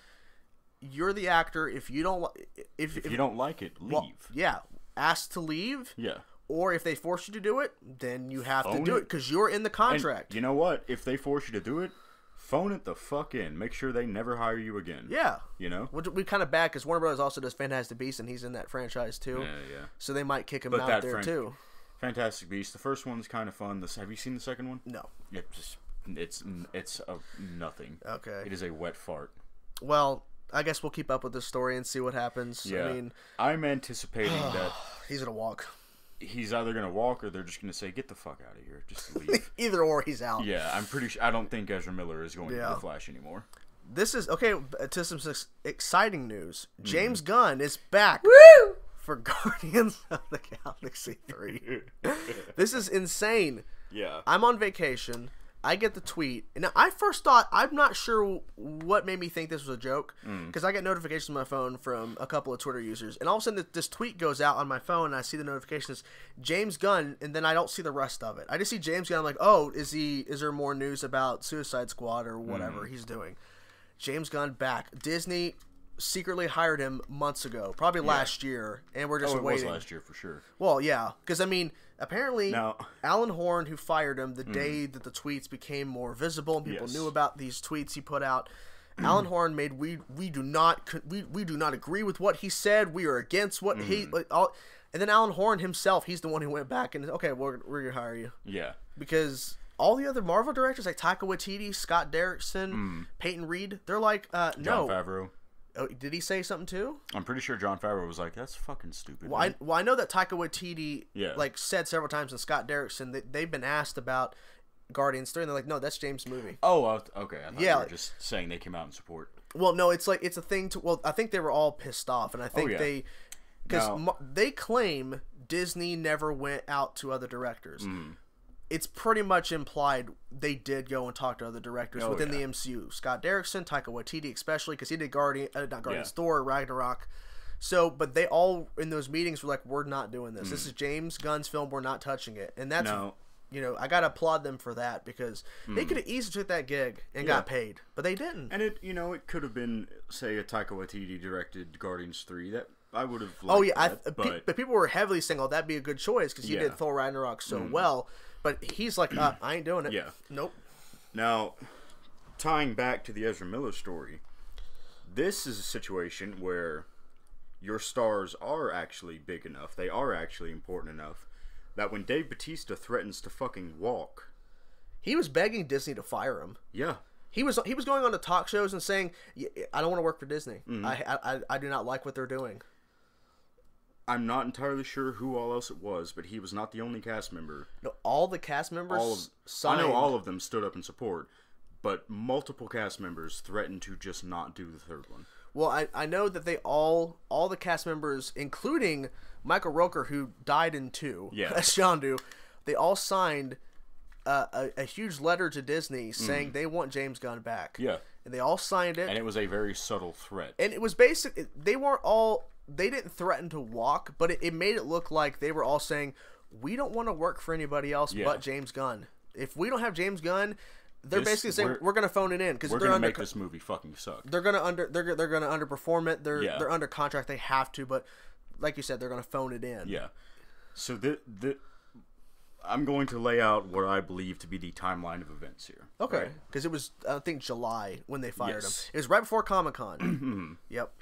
You're the actor. If you don't like it, leave. Ask to leave. Yeah. Or if they force you to do it, then you have to do it because you're in the contract. And you know what? If they force you to do it, phone it the fuck in. Make sure they never hire you again. Yeah. You know? Which we kind of bad because Warner Brothers also does Fantastic Beasts, and he's in that franchise too. Yeah. So they might kick him out there too. Fantastic Beasts. The first one's kind of fun. Have you seen the second one? No. It's a nothing. Okay. It is a wet fart. Well, I guess we'll keep up with this story and see what happens. Yeah. I mean, I'm anticipating that he's gonna walk. He's either gonna walk or they're just gonna say, "Get the fuck out of here, just leave." Either or, he's out. Yeah, I'm pretty sure. I don't think Ezra Miller is going to the Flash anymore. This is okay. To some exciting news, James Gunn is back. Woo! For Guardians of the Galaxy 3. This is insane. Yeah. I'm on vacation. I get the tweet. And I first thought, I'm not sure what made me think this was a joke. Because I get notifications on my phone from a couple of Twitter users. And all of a sudden, this tweet goes out on my phone. And I see the notifications, James Gunn. And then I don't see the rest of it. I just see James Gunn. I'm like, oh, is there more news about Suicide Squad or whatever he's doing? James Gunn back. Disney secretly hired him months ago, probably last year, and we're just waiting. Was last year for sure. Well, yeah, because I mean, apparently, Alan Horn, who fired him the day that the tweets became more visible and people knew about these tweets he put out, Alan Horn made we do not agree with what he said. We are against what he and then Alan Horn himself, he's the one who went back and okay, we're gonna hire you. Yeah, because all the other Marvel directors like Taika Waititi, Scott Derrickson, Peyton Reed, they're like, no. John Favreau. Oh, did he say something too? I'm pretty sure John Favreau was like, "That's fucking stupid." Well, I know that Taika Waititi said several times, and Scott Derrickson they've been asked about Guardians 3, and they're like, "No, that's James' movie." Oh, okay. I thought you were just saying they came out in support. Well, no, it's like it's a thing to. Well, I think they were all pissed off, and I think they claim Disney never went out to other directors. It's pretty much implied they did go and talk to other directors within the MCU. Scott Derrickson, Taika Waititi especially, because he did Thor, Ragnarok. So, but they all, in those meetings, were like, we're not doing this. This is James Gunn's film. We're not touching it. And that's, I got to applaud them for that, because they could have easily took that gig and got paid. But they didn't. And it could have been, say, a Taika Waititi directed Guardians 3. That I would have liked but people were heavily saying, that'd be a good choice, because he did Thor Ragnarok so well. But he's like, I ain't doing it. Yeah. Nope. Now, tying back to the Ezra Miller story, this is a situation where your stars are actually big enough, they are actually important enough, that when Dave Bautista threatens to fucking walk... He was begging Disney to fire him. Yeah. He was going on to talk shows and saying, I don't want to work for Disney. I do not like what they're doing. I'm not entirely sure who all else it was, but he was not the only cast member. No, all the cast members signed. I know all of them stood up in support, but multiple cast members threatened to just not do the third one. Well, I know that they all the cast members, including Michael Rooker, who died in 2, as Shandu, they all signed a huge letter to Disney saying they want James Gunn back. Yeah. And they all signed it. And it was a very subtle threat. And it was they didn't threaten to walk, but it made it look like they were all saying, we don't want to work for anybody else but James Gunn. If we don't have James Gunn, they're basically saying we're going to phone it in because we're going to make this movie fucking suck. They're going to underperform it. They're under contract. They have to, but like you said, they're going to phone it in. Yeah. So I'm going to lay out what I believe to be the timeline of events here. Okay. Because it was, I think, July when they fired him. It was right before Comic-Con. Yep.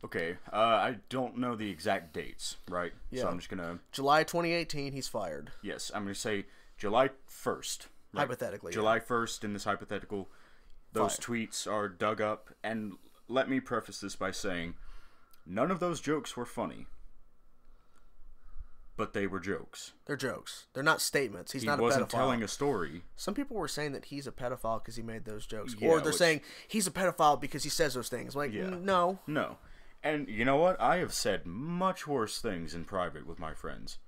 Okay. I don't know the exact dates, right? Yeah. So I'm just going to... July 2018, he's fired. Yes. I'm going to say July 1st. Right? Hypothetically. July 1st in this hypothetical. Those tweets are dug up. And let me preface this by saying, none of those jokes were funny. But they were jokes. They're jokes. They're not statements. He not a pedophile. He wasn't telling a story. Some people were saying that he's a pedophile because he made those jokes. Yeah, or they're saying he's a pedophile because he says those things. Like, no. No. And you know what? I have said much worse things in private with my friends.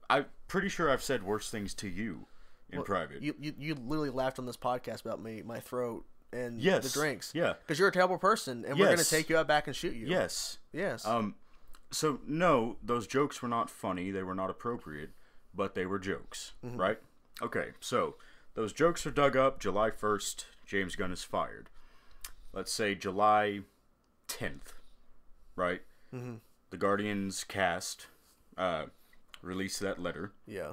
I'm pretty sure I've said worse things to you in private. You literally laughed on this podcast about my throat and yes. the drinks. Yeah. Because you're a terrible person, and we're going to take you out back and shoot you. Yes. Yes. So, no, those jokes were not funny. They were not appropriate, but they were jokes, right? Okay, so those jokes are dug up. July 1st, James Gunn is fired. Let's say July 10th, right? The Guardians cast released that letter. Yeah.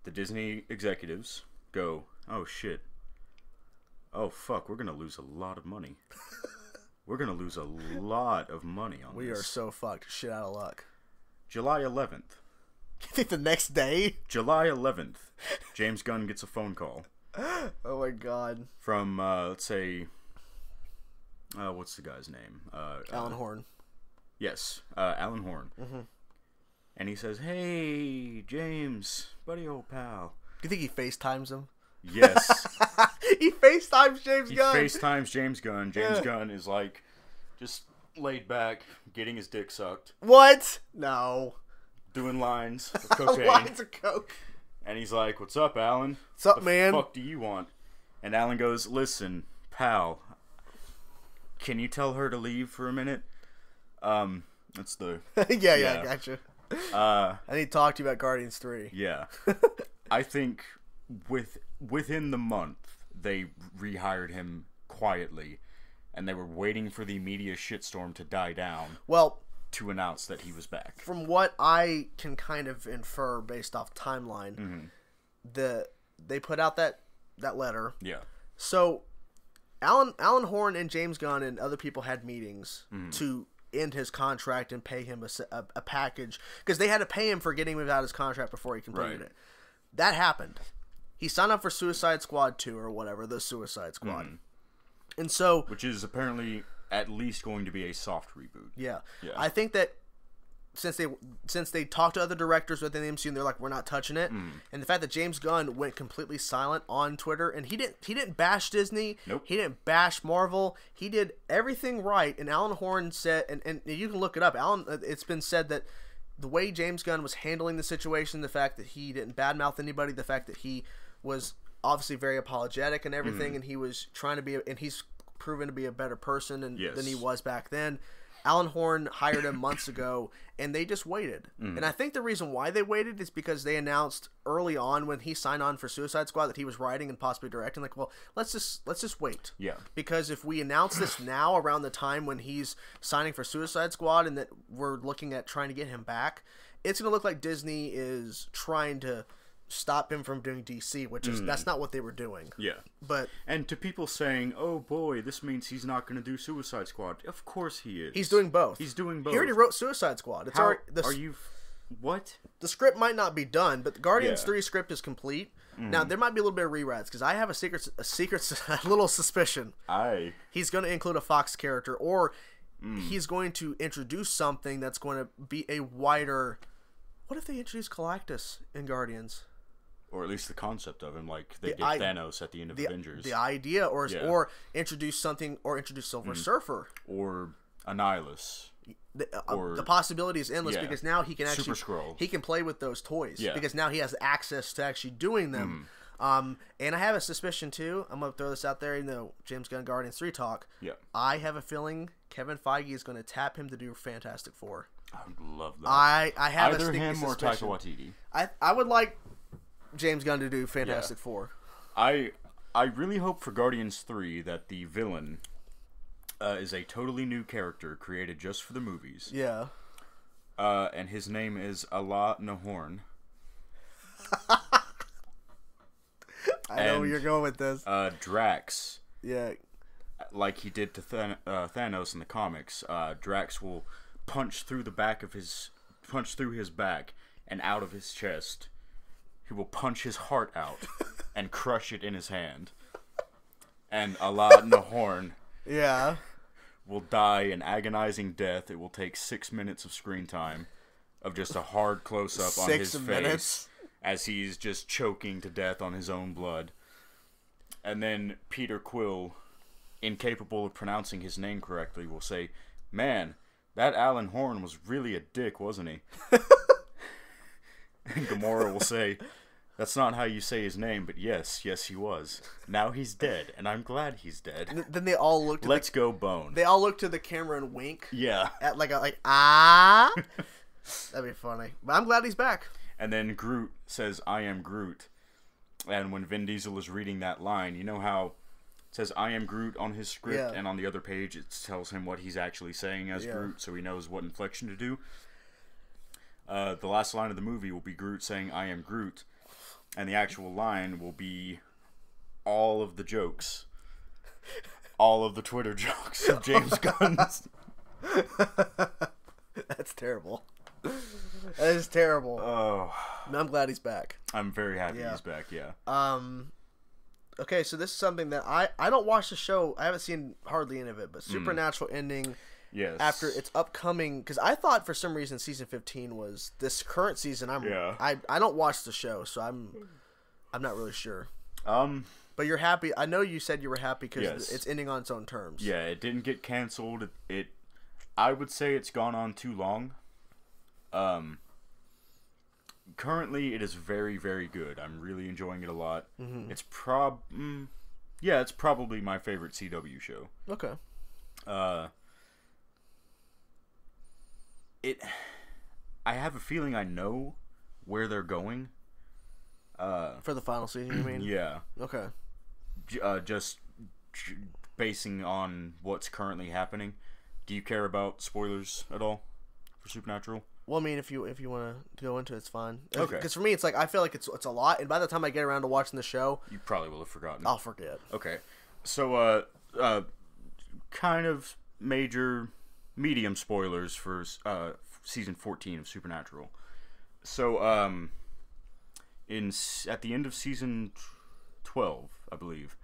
The Disney executives go, oh, shit. Oh, fuck, we're going to lose a lot of money. We're going to lose a lot of money on this. We are so fucked. Shit out of luck. July 11th. You think the next day? July 11th. James Gunn gets a phone call. Oh my god. From, let's say, what's the guy's name? Alan Horn. Yes, Alan Horn. And he says, hey, James, buddy old pal. Do you think he FaceTimes him? Yes. He FaceTimes James Gunn. He FaceTimes James Gunn. James Gunn is like, just laid back, getting his dick sucked. What? No. Doing lines of cocaine. Lines of coke. And he's like, what's up, Alan? What's up, man? What the fuck do you want? And Alan goes, listen, pal, can you tell her to leave for a minute? That's the... yeah, gotcha. I need to talk to you about Guardians 3. Yeah. I think within the month, they rehired him quietly, and they were waiting for the media shitstorm to die down. Well, to announce that he was back. From what I can kind of infer based off timeline, they put out that letter. Yeah. So Alan Horn and James Gunn and other people had meetings to end his contract and pay him a package, because they had to pay him for getting him out of his contract before he completed it. That happened. He signed up for Suicide Squad 2 or whatever, the Suicide Squad. And so... Which is apparently at least going to be a soft reboot. Yeah. I think that since they talked to other directors within the MCU and they're like, we're not touching it, and the fact that James Gunn went completely silent on Twitter, and he didn't bash Disney, he didn't bash Marvel, he did everything right, and Alan Horn said, and you can look it up, it's been said that the way James Gunn was handling the situation, the fact that he didn't badmouth anybody, the fact that he was obviously very apologetic and everything, and he was trying to be, and he's proven to be a better person than he was back then. Alan Horn hired him months ago, and they just waited. And I think the reason why they waited is because they announced early on when he signed on for Suicide Squad that he was writing and possibly directing. Like, well, let's just wait. Yeah. Because if we announce this now around the time when he's signing for Suicide Squad and that we're looking at trying to get him back, it's going to look like Disney is trying to stop him from doing DC, which is that's not what they were doing. Yeah. And to people saying, "Oh boy, this means he's not going to do Suicide Squad." Of course he is. He's doing both. He already wrote Suicide Squad. It's already what? The script might not be done, but the Guardians 3 script is complete. Now there might be a little bit of rewrites because I have a little suspicion. He's going to include a Fox character, or he's going to introduce something that's going to be a wider. What if they introduce Galactus in Guardians? Or at least the concept of him, like they did Thanos at the end of Avengers. The idea, or introduce something, or introduce Silver Surfer. Or Annihilus. The possibility is endless because now he can actually... Super Skrull. He can play with those toys. Yeah. Because now he has access to actually doing them. And I have a suspicion, too. I'm going to throw this out there, even though James Gunn Guardians 3 talk. Yeah. I have a feeling Kevin Feige is going to tap him to do Fantastic Four. I would love that. I have either a sneaky him or suspicion. Taika Waititi. I would like James Gunn to do Fantastic Four. I really hope for Guardians 3 that the villain is a totally new character created just for the movies. Yeah. And his name is Allah Nahorn. I know where you're going with this. Drax. Yeah. Like he did to Thanos in the comics, Drax will punch through his back and out of his chest. He will punch his heart out and crush it in his hand. And Allah Nahorn will die an agonizing death. It will take 6 minutes of screen time of just a hard close-up on his face as he's just choking to death on his own blood. And then Peter Quill, incapable of pronouncing his name correctly, will say, man, that Alan Horn was really a dick, wasn't he? And Gamora will say, that's not how you say his name, but yes, he was. Now he's dead, and I'm glad he's dead. And then they all look. Let's go bone. They all look to the camera and wink. Yeah. At like ah. That'd be funny. But I'm glad he's back. And then Groot says, I am Groot. And when Vin Diesel is reading that line, you know how it says I am Groot on his script, and on the other page it tells him what he's actually saying as Groot, so he knows what inflection to do. The last line of the movie will be Groot saying I am Groot, and the actual line will be all of the jokes. All of the Twitter jokes of James Gunn's. That's terrible. That is terrible. Oh. I'm glad he's back. I'm very happy he's back, yeah. Okay, so this is something that I don't watch the show. I haven't seen hardly any of it, but Supernatural ending after its upcoming, because I thought for some reason season 15 was this current season. I don't watch the show, so I'm not really sure. But you're happy. I know you said you were happy because it's ending on its own terms. Yeah, it didn't get canceled. I would say it's gone on too long. Currently, it is very, very good. I'm really enjoying it a lot. Mm-hmm. It's probably my favorite CW show. Okay. I have a feeling I know where they're going. For the final season, you mean? Yeah. Okay. Just basing on what's currently happening. Do you care about spoilers at all for Supernatural? Well, I mean, if you want to go into it, it's fine. Okay. Because for me, it's like I feel like it's a lot, and by the time I get around to watching the show, you probably will have forgotten. I'll forget. Okay. So, kind of medium spoilers for season 14 of Supernatural. So, at the end of season 12, I believe,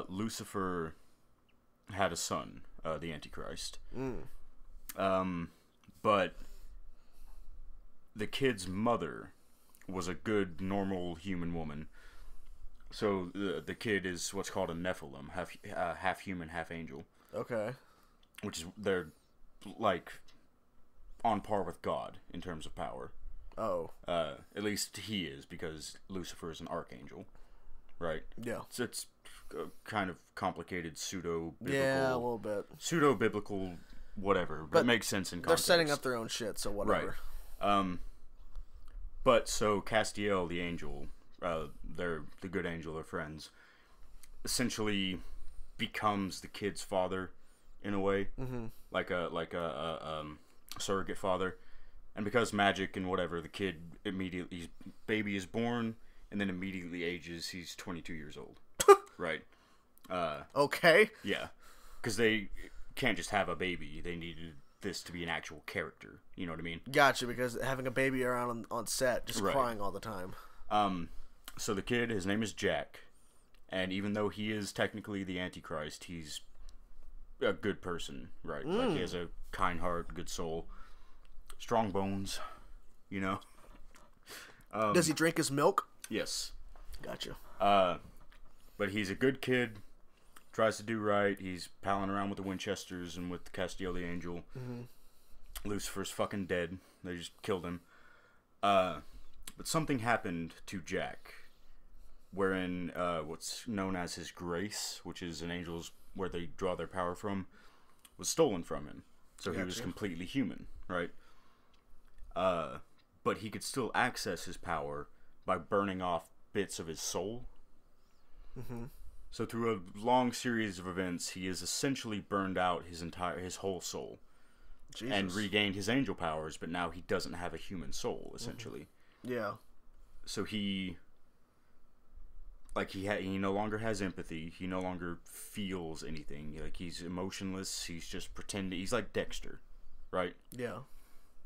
Lucifer had a son, the Antichrist. But the kid's mother was a good, normal human woman. So the kid is what's called a Nephilim, half human, half angel. Okay. Which is, they're like on par with God in terms of power. Oh. At least he is, because Lucifer is an archangel, right? Yeah. So it's a kind of complicated pseudo-biblical. Yeah, a little bit. Pseudo-biblical, whatever, but it makes sense in context. They're setting up their own shit, so whatever. Right. But so Castiel, the angel, they're the good angel, they're friends, essentially becomes the kid's father in a way, like a surrogate father. And because magic and whatever, the kid immediately, baby is born and then immediately ages. He's 22 years old, right? Okay. Yeah, because they can't just have a baby. They needed this to be an actual character. You know what I mean? Gotcha. Because having a baby around on set, just crying all the time. So the kid, his name is Jack, and even though he is technically the Antichrist, he's a good person, right? Like he has a kind heart, good soul, strong bones, you know. Does he drink his milk? Yes. Gotcha. But he's a good kid, tries to do right. He's palling around with the Winchesters and with Castiel the Angel. Lucifer's fucking dead. They just killed him. But something happened to Jack, wherein what's known as his grace, which is an angel's where they draw their power from, was stolen from him. So he was completely human, right? But he could still access his power by burning off bits of his soul. So through a long series of events, he has essentially burned out his whole soul. Jesus. And regained his angel powers, but now he doesn't have a human soul, essentially. Yeah. So he no longer has empathy. He no longer feels anything. Like, he's emotionless. He's just pretending. He's like Dexter, right? Yeah.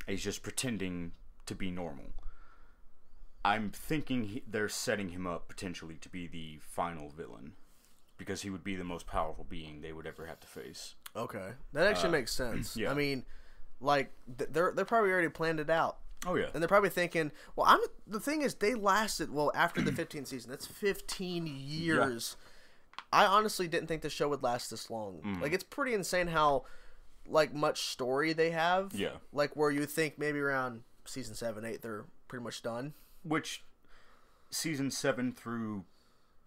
He's just pretending to be normal. I'm thinking they're setting him up potentially to be the final villain, because he would be the most powerful being they would ever have to face. Okay, that actually makes sense. Yeah. I mean, like they're probably already planned it out. Oh yeah, and they're probably thinking, well, the thing is, they lasted after the 15th season. That's 15 years. Yeah. I honestly didn't think the show would last this long. Like, it's pretty insane how, like much story they have. Yeah. Like where you think maybe around season 7, 8 they're pretty much done. Which season 7 through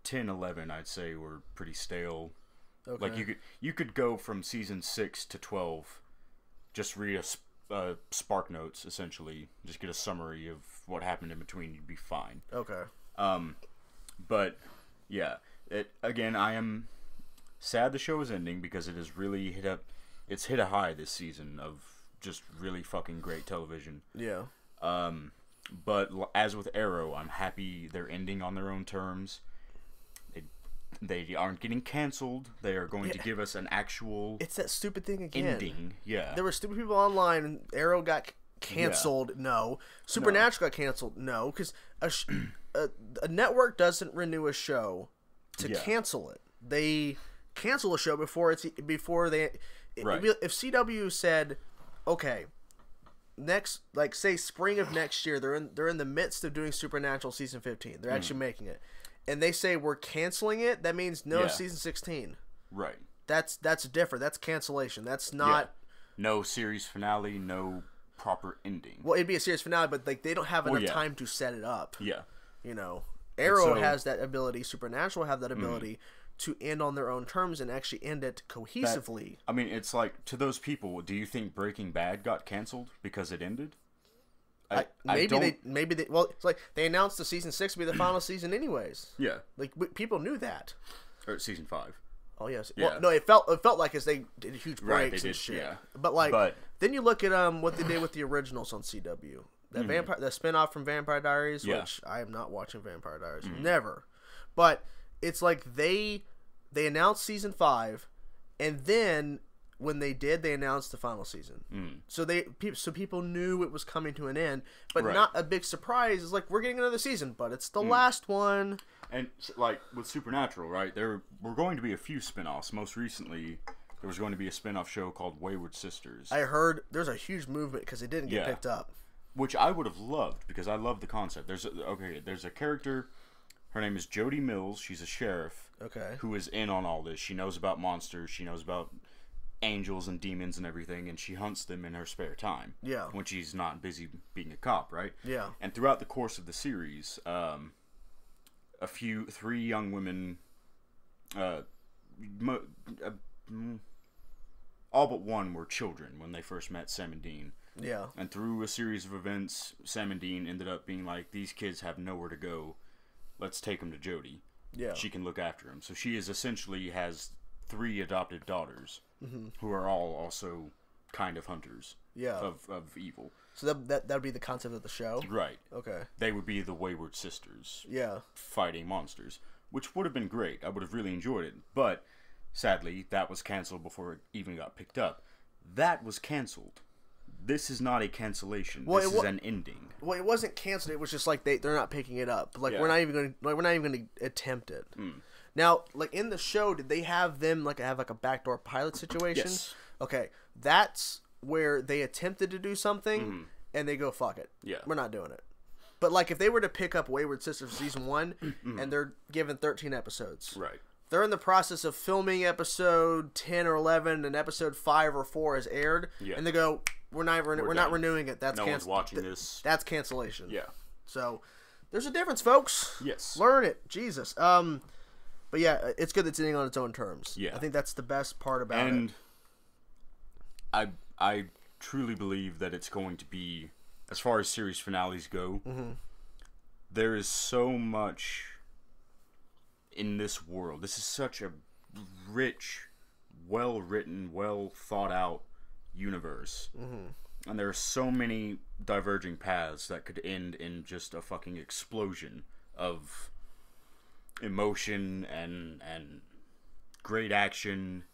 10, 11 I'd say were pretty stale. Okay. Like you could go from season 6 to 12, just read Spark Notes essentially, just get a summary of what happened in between. You'd be fine. Okay. But yeah, again, I am sad the show is ending because it has really hit a high this season of just really fucking great television. Yeah. But as with Arrow, I'm happy they're ending on their own terms. They aren't getting canceled. They are going to give us an actual. It's that stupid thing again. Ending. Yeah. There were stupid people online, and Arrow got canceled. Yeah. No. Supernatural got canceled. No, because a network doesn't renew a show to cancel it. They cancel a show before they. Right. If CW said, okay, next, like say spring of next year, they're in the midst of doing Supernatural season 15. They're actually making it, and they say we're canceling it. That means no season 16. Right. That's different. That's cancellation. That's not no series finale. No proper ending. Well, it'd be a series finale, but like they don't have enough time to set it up. Yeah. You know, Arrow has that ability. Supernatural have that ability to end on their own terms and actually end it cohesively. I mean, it's like, to those people, do you think Breaking Bad got canceled because it ended? Maybe they well, it's like they announced the season 6 would be the final season anyways. Yeah. Like people knew that. Or season 5. Oh yes. Yeah. Well, no, it felt like as they did huge breaks and shit. Yeah. But then you look at what they did with the originals on CW. That the spinoff from Vampire Diaries, which I am not watching Vampire Diaries. Never. But it's like they announced season 5, and then when they did, they announced the final season. So people knew it was coming to an end, but not a big surprise. It's like, we're getting another season, but it's the last one. And like with Supernatural, right? There were going to be a few spin-offs. Most recently, there was going to be a spin-off show called Wayward Sisters. I heard there's a huge movement because it didn't get picked up. Which I would have loved, because I love the concept. There's a character. Her name is Jody Mills. She's a sheriff. Okay. Who is in on all this. She knows about monsters. She knows about angels and demons and everything, and she hunts them in her spare time. Yeah. When she's not busy being a cop, right? Yeah. And throughout the course of the series, 3 young women, all but one were children when they first met Sam and Dean. Yeah. And through a series of events, Sam and Dean ended up being like, these kids have nowhere to go. Let's take them to Jody. Yeah. She can look after them. So she essentially has 3 adopted daughters who are all also kind of hunters of evil. So that would be the concept of the show? Right. Okay. They would be the Wayward Sisters. Yeah. Fighting monsters, which would have been great. I would have really enjoyed it. But sadly, that was canceled before it even got picked up. That was canceled. This is not a cancellation. This is an ending. Well, it wasn't canceled. It was just like they're not picking it up. Like we're not even going to attempt it. Now, like in the show, did they have them have a backdoor pilot situation? Yes. Okay, that's where they attempted to do something and they go, fuck it. Yeah. We're not doing it. But like if they were to pick up Wayward Sisters season 1 and they're given 13 episodes. Right. They're in the process of filming episode 10 or 11 and episode 5 or 4 is aired and they go, we're not renewing it. That's no one's watching this. That's cancellation. Yeah. So there's a difference, folks. Yes. Learn it. Jesus. But yeah, it's good that it's ending on its own terms. Yeah. I think that's the best part about it. And I truly believe that it's going to be, as far as series finales go, there is so much in this world. This is such a rich, well-written, well-thought-out universe. And there are so many diverging paths that could end in just a fucking explosion of emotion and great action.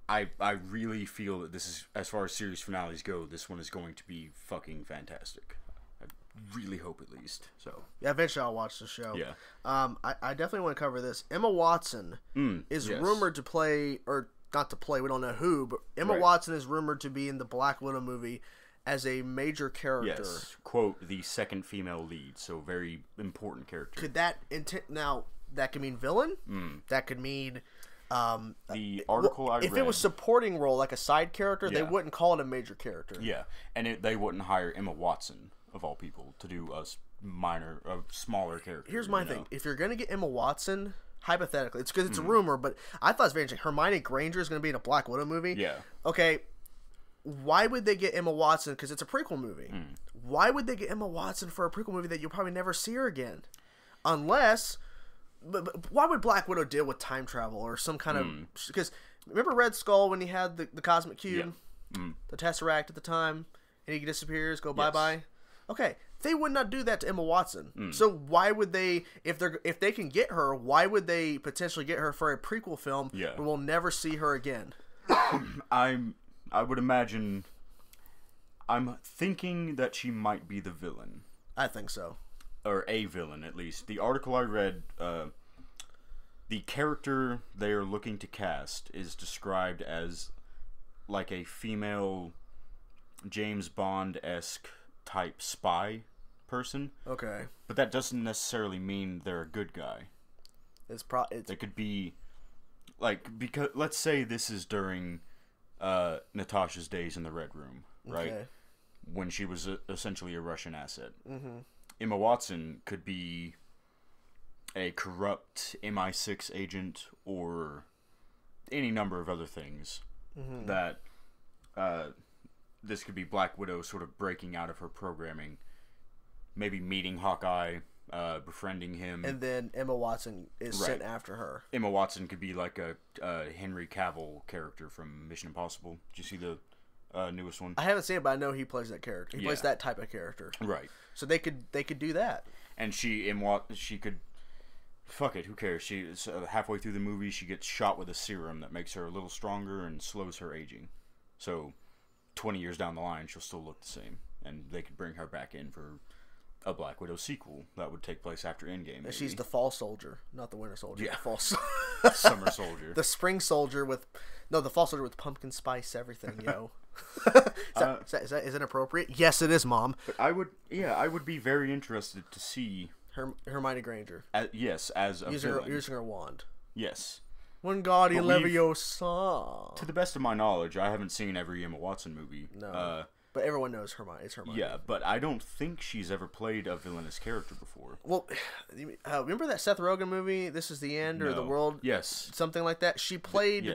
I really feel that this is, as far as series finales go, this one is going to be fucking fantastic. I really hope, at least. So yeah, eventually I'll watch the show. Yeah. I definitely want to cover this. Emma Watson is rumored to play, or not to play, we don't know who, but Emma Watson is rumored to be in the Black Widow movie as a major character. Yes. Quote, the second female lead, so very important character. Could that now that could mean villain? That could mean The article I read... If it was supporting role, like a side character, Yeah. they wouldn't call it a major character. Yeah, and they wouldn't hire Emma Watson, of all people, to do a smaller character. Here's my thing. If you're going to get Emma Watson, hypothetically, it's because it's a rumor, but I thought it's very interesting. Hermione Granger is going to be in a Black Widow movie. Yeah. Okay, why would they get Emma Watson? Because it's a prequel movie. Why would they get Emma Watson for a prequel movie that you'll probably never see her again? Unless... But why would Black Widow deal with time travel or some kind of... Because remember Red Skull when he had the Cosmic Cube? Yeah. The Tesseract at the time? And he disappears, go bye-bye? Okay, they would not do that to Emma Watson. So why would they... If they can get her, why would they potentially get her for a prequel film where we'll never see her again? I would imagine... I'm thinking that she might be the villain. I think so. Or a villain, at least. The article I read, the character they are looking to cast is described as like a female James Bond-esque type spy person. Okay. But that doesn't necessarily mean they're a good guy. They could be, like, because let's say this is during Natasha's days in the Red Room, right? Okay. When she was essentially a Russian asset. Emma Watson could be a corrupt MI6 agent or any number of other things that this could be Black Widow sort of breaking out of her programming, maybe meeting Hawkeye, befriending him. And then Emma Watson is sent after her. Emma Watson could be like a Henry Cavill character from Mission Impossible. Did you see the newest one? I haven't seen it, but I know he plays that character. He plays that type of character. Right. So they could do that. And she could, fuck it, who cares? She's halfway through the movie, she gets shot with a serum that makes her a little stronger and slows her aging. So 20 years down the line, she'll still look the same. And they could bring her back in for a Black Widow sequel that would take place after Endgame. And she's the fall soldier, not the winter soldier. Yeah. The fall summer soldier. The spring soldier the fall soldier with pumpkin spice everything, yo. Is that appropriate? Yes, it is, Mom. But I would be very interested to see Hermione Granger. Yes, as a villain. Using her wand. Yes. Wingardium Leviosa. To the best of my knowledge, I haven't seen every Emma Watson movie. No. But everyone knows Hermione. It's Hermione. Yeah, but I don't think she's ever played a villainous character before. Well, remember that Seth Rogen movie, This Is the End, or The World? Yes. Something like that? She played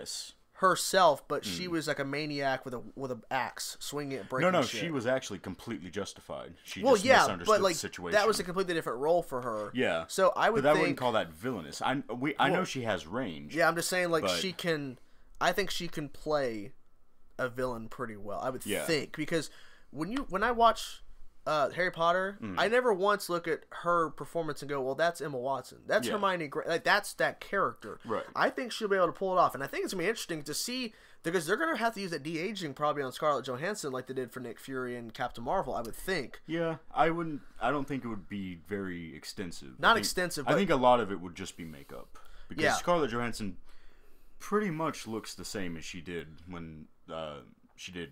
herself, but she was like a maniac with an axe, swinging it, breaking shit. She was actually completely justified. She just misunderstood the situation. That was a completely different role for her. Yeah. So I would wouldn't call that villainous. I know she has range. Yeah, I'm just saying, like, she can... I think she can play a villain pretty well, I would think, because when I watch Harry Potter, I never once look at her performance and go, well, that's Emma Watson, that's Hermione Granger, like, that's that character. Right. I think she'll be able to pull it off, and I think it's gonna be interesting to see, because they're gonna have to use that de-aging probably on Scarlett Johansson like they did for Nick Fury and Captain Marvel, I would think. Yeah, I don't think it would be very extensive. Not extensive, but I think a lot of it would just be makeup, because Scarlett Johansson pretty much looks the same as she did when she did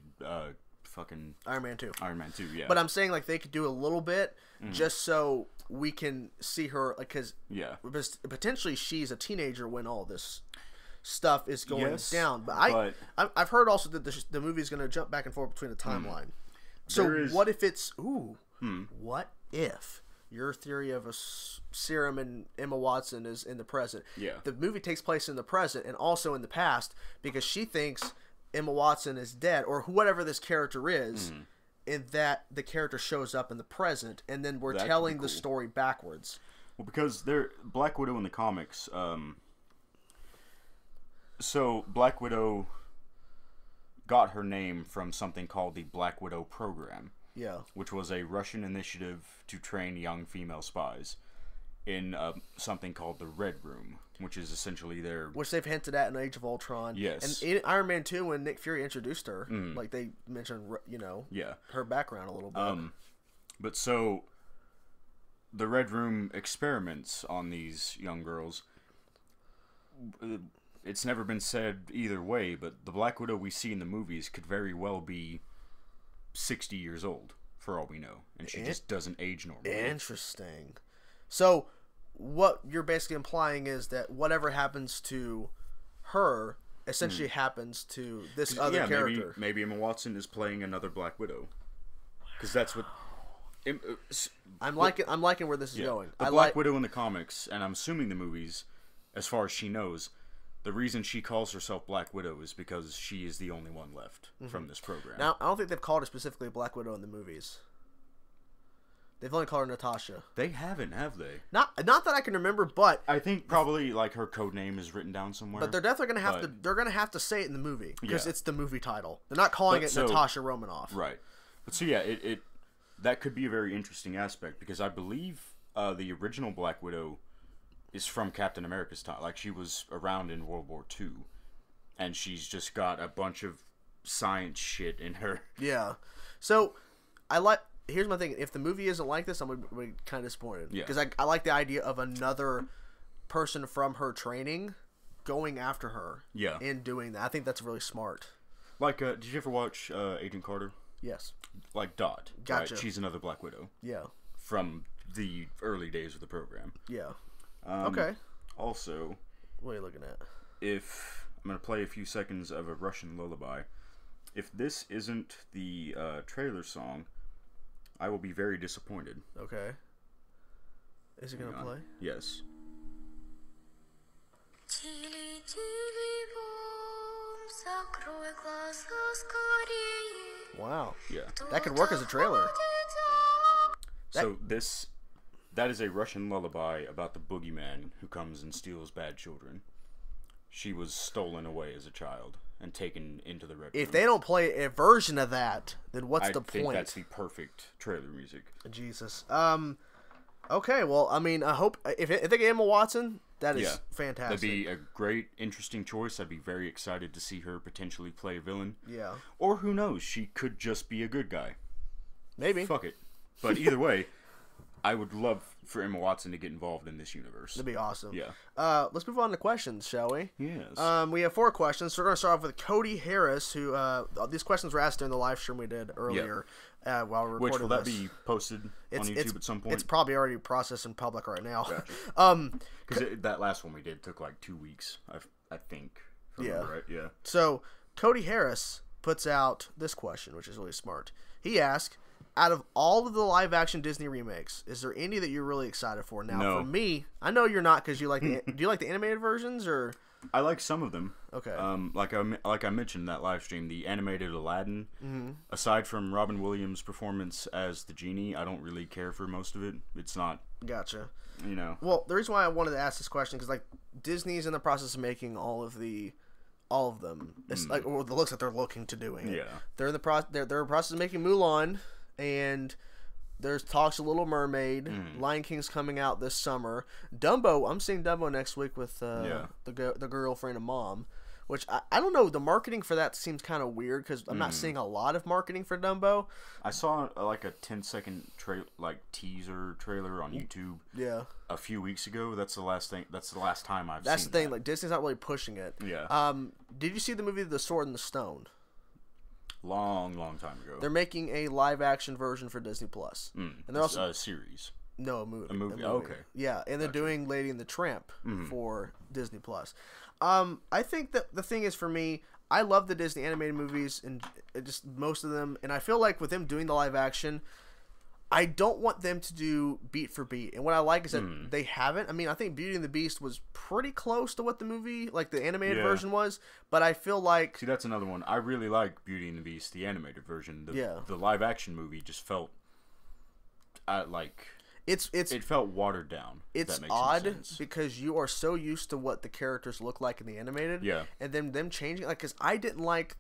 fucking Iron Man 2. Iron Man 2, yeah. But I'm saying, like, they could do a little bit just so we can see her, like, because potentially she's a teenager when all this stuff is going down. But I've heard also that the movie is going to jump back and forth between the timeline. So what if it's what if your theory of a serum and Emma Watson is in the present? Yeah. The movie takes place in the present and also in the past because she thinks Emma Watson is dead, or whatever this character is, and that the character shows up in the present, and then we're telling the story backwards. Well, because Black Widow in the comics, so Black Widow got her name from something called the Black Widow Program. Yeah. Which was a Russian initiative to train young female spies in something called the Red Room, which is essentially which they've hinted at in Age of Ultron. Yes. And in Iron Man 2, when Nick Fury introduced her, like, they mentioned, her background a little bit. But so, the Red Room experiments on these young girls, it's never been said either way, but the Black Widow we see in the movies could very well be 60 years old, for all we know. And she just doesn't age normally. Interesting. So, what you're basically implying is that whatever happens to her essentially happens to this other character. Maybe Emma Watson is playing another Black Widow, because that's what. I'm liking where this is going. The Black Widow in the comics, and I'm assuming the movies, as far as she knows, the reason she calls herself Black Widow is because she is the only one left from this program. Now, I don't think they've called her specifically Black Widow in the movies. They've only called her Natasha. They haven't, have they? Not that I can remember, but I think probably like her code name is written down somewhere. But they're definitely gonna have to. They're gonna have to say it in the movie because it's the movie title. They're not calling it Natasha Romanoff. Right. But so yeah, that could be a very interesting aspect because I believe the original Black Widow is from Captain America's time. Like, she was around in World War II, and she's just got a bunch of science shit in her. Yeah. So, here's my thing. If the movie isn't like this, I'm going to be kind of disappointed. Yeah. Because I like the idea of another person from her training going after her. Yeah. And doing that. I think that's really smart. Like, did you ever watch Agent Carter? Yes. Like Dot. Gotcha. Right? She's another Black Widow. Yeah. From the early days of the program. Yeah. Okay. Also, what are you looking at? If I'm going to play a few seconds of a Russian lullaby, if this isn't the trailer song, I will be very disappointed. Okay. Is it going to play? Yes. Wow. Yeah. That could work as a trailer. So that is a Russian lullaby about the boogeyman who comes and steals bad children. She was stolen away as a child and taken into the Red Room. If they don't play a version of that, then what's the point? I think that's the perfect trailer music. Jesus. Okay, well, I mean, I hope if they get Emma Watson, that is fantastic. That'd be a great, interesting choice. I'd be very excited to see her potentially play a villain. Yeah. Or who knows? She could just be a good guy. Maybe. Fuck it. But either way, I would love for Emma Watson to get involved in this universe. That'd be awesome. Yeah. Let's move on to questions, shall we? Yes. We have 4 questions. So we're going to start off with Cody Harris, who these questions were asked during the live stream we did earlier while we're recording. Which will that be posted on YouTube at some point? It's probably already processed in public right now. Gotcha. Because that last one we did took like 2 weeks, I think. Right? Yeah. So Cody Harris puts out this question, which is really smart. He asked, out of all of the live-action Disney remakes, is there any that you're really excited for? Now, for me, I know you're not because you like do you like the animated versions or? I like some of them. Okay. Like I mentioned in that live stream, the animated Aladdin. Aside from Robin Williams' performance as the genie, I don't really care for most of it. It's not. Gotcha. You know. Well, the reason why I wanted to ask this question because like Disney's in the process of making all of them. It's like or the looks that they're looking to doing. Yeah. They're in the process. They're in the process of making Mulan. And there's talks of Little Mermaid. Lion King's coming out this summer. Dumbo, I'm seeing Dumbo next week with the girlfriend and mom. Which, I don't know, the marketing for that seems kind of weird because I'm not seeing a lot of marketing for Dumbo. I saw like a 10-second teaser trailer on YouTube a few weeks ago. That's the last time I've seen that. That's the thing, like Disney's not really pushing it. Yeah. Did you see the movie The Sword and the Stone? Long time ago. They're making a live-action version for Disney Plus, and they're also a series. No, a movie. A movie. Oh, okay. Yeah, and they're doing Lady and the Tramp for Disney Plus. I think that the thing is for me, I love the Disney animated movies and just most of them, and I feel like with them doing the live action, I don't want them to do beat for beat. And what I like is that they haven't. I mean, I think Beauty and the Beast was pretty close to what the movie, like the animated version was, but I feel like... See, that's another one. I really like Beauty and the Beast, the animated version. The live action movie just felt like... It felt watered down. It's odd because you are so used to what the characters look like in the animated. Yeah. And then them changing, like, because I didn't like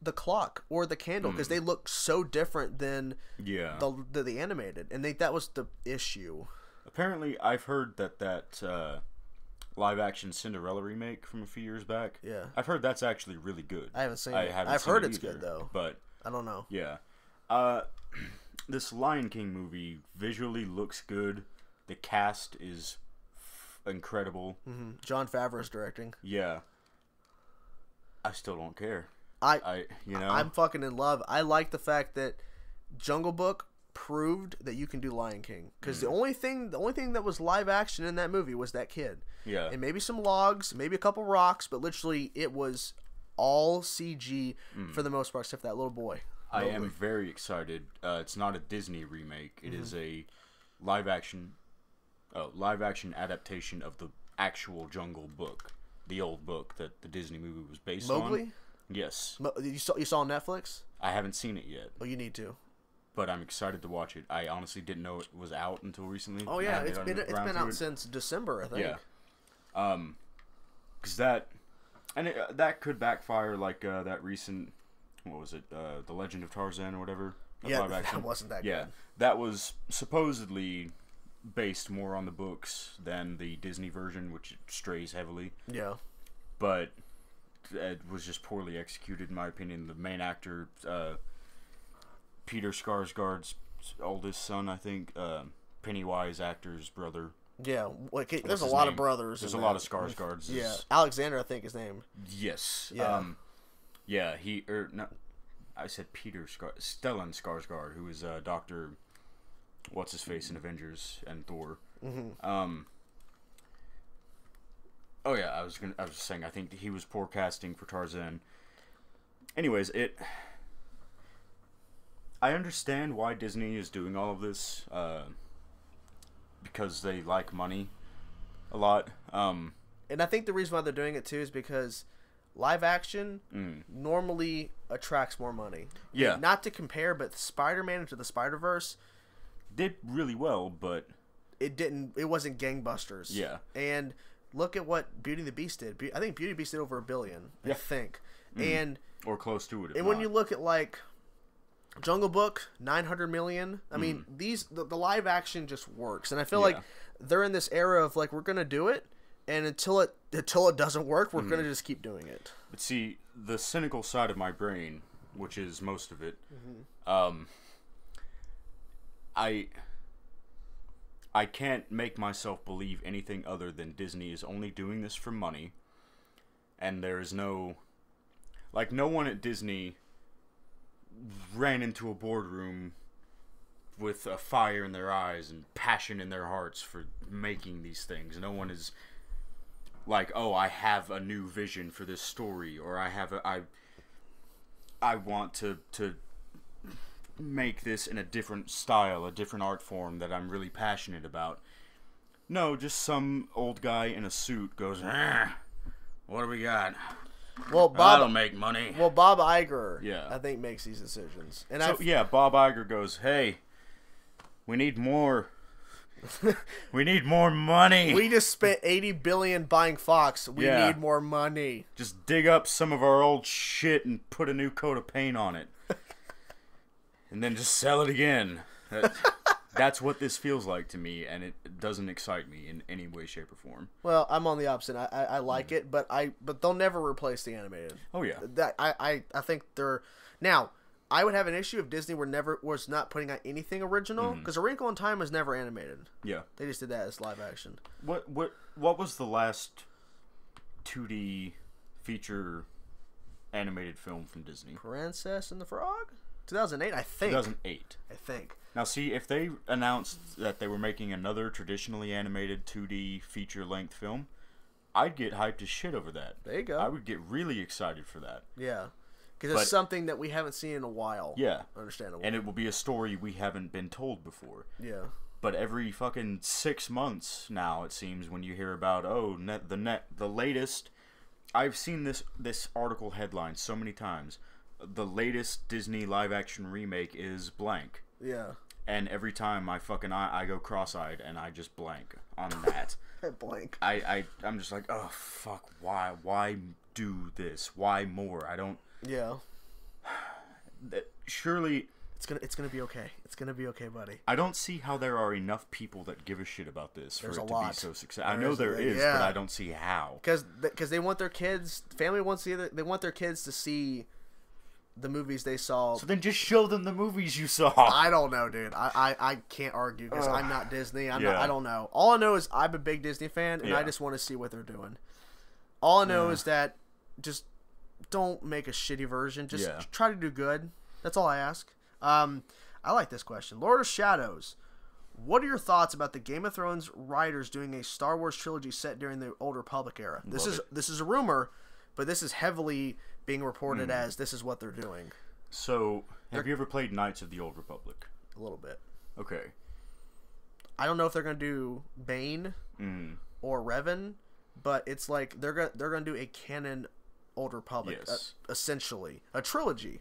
the clock or the candle because they look so different than the animated, and that was the issue. Apparently, I've heard that live action Cinderella remake from a few years back. Yeah, I've heard that's actually really good. I haven't seen it. I've heard it's good though, but I don't know. Yeah, this Lion King movie visually looks good. The cast is incredible. Jon Favreau's directing. Yeah, I still don't care. I'm fucking in love. I like the fact that Jungle Book proved that you can do Lion King, because the only thing that was live action in that movie was that kid. Yeah. And maybe some logs, maybe a couple rocks, but literally it was all CG for the most part, except for that little boy. I am very excited. It's not a Disney remake. It is a live action adaptation of the actual Jungle Book, the old book that the Disney movie was based Mowgli? on. Yes. You saw on Netflix? I haven't seen it yet. Oh, you need to. But I'm excited to watch it. I honestly didn't know it was out until recently. Oh yeah, it's been out since December, I think. Yeah. Because that could backfire, like that recent, what was it, The Legend of Tarzan or whatever. Yeah, that wasn't that good. Yeah, that was supposedly based more on the books than the Disney version, which strays heavily. Yeah. But it was just poorly executed, in my opinion. The main actor, Peter Skarsgård's oldest son, I think, Pennywise actor's brother. Yeah, like there's a lot of brothers. There's a lot of Skarsgårds. Yeah, Alexander, I think his name. Yes. Yeah. I said Peter Stellan Skarsgård, who is Doctor, what's his face in Avengers and Thor. Mm-hmm. Oh yeah, I was just saying, I think he was poor casting for Tarzan. Anyways, I understand why Disney is doing all of this, because they like money a lot. And I think the reason why they're doing it too is because live action normally attracts more money. Yeah. Not to compare, but Spider-Man Into the Spider-Verse did really well, but it wasn't gangbusters. Yeah. And look at what Beauty and the Beast did. I think Beauty and the Beast did over $1 billion. Yeah. I think. And or close to it. And when you look at like Jungle Book, $900 million. I mean, the live action just works, and I feel like they're in this era of like, we're gonna do it, and until it doesn't work, we're gonna just keep doing it. But see, the cynical side of my brain, which is most of it, I can't make myself believe anything other than Disney is only doing this for money, and there is no one at Disney ran into a boardroom with a fire in their eyes and passion in their hearts for making these things. No one is like, oh, I have a new vision for this story, or I want to make this in a different style, a different art form that I'm really passionate about. No, just some old guy in a suit goes, what do we got? Well, that'll make money. Well, Bob Iger, I think, makes these decisions. And Bob Iger goes, hey, we need more. We need more money. We just spent $80 billion buying Fox. We need more money. Just dig up some of our old shit and put a new coat of paint on it. And then just sell it again. That's what this feels like to me, and it doesn't excite me in any way, shape, or form. Well, I'm on the opposite. I like it, but they'll never replace the animated. Oh yeah. I think they're now. I would have an issue if Disney was not putting out anything original, because A Wrinkle in Time was never animated. Yeah. They just did that as live action. What was the last 2D feature animated film from Disney? Princess and the Frog? 2008, I think. 2008. I think. Now, see, if they announced that they were making another traditionally animated 2D feature-length film, I'd get hyped as shit over that. There you go. I would get really excited for that. Yeah. Because it's something that we haven't seen in a while. Yeah. Understandable. And it will be a story we haven't been told before. Yeah. But every fucking 6 months now, it seems, when you hear about, the latest... I've seen this article headline so many times. The latest Disney live-action remake is blank. Yeah. And every time I go cross-eyed and I just blank on that. Blank. I'm just like, oh, fuck, why do this? Why more? I don't... Yeah. Surely... It's gonna be okay. It's gonna be okay, buddy. I don't see how there are enough people that give a shit about this for it to be so successful. I know there is, but I don't see how. Because they want their kids... Family wants they want their kids to see the movies they saw. So then just show them the movies you saw. I don't know, dude. I can't argue because I'm not Disney. I don't know. All I know is I'm a big Disney fan, and I just want to see what they're doing. All I know is that just don't make a shitty version. Just try to do good. That's all I ask. I like this question. Lord of Shadows. What are your thoughts about the Game of Thrones writers doing a Star Wars trilogy set during the Old Republic era? This is a rumor, but this is heavily being reported as this is what they're doing. So, have you ever played Knights of the Old Republic? A little bit. Okay. I don't know if they're going to do Bane or Revan, but it's like they're going to do a canon Old Republic, essentially. A trilogy.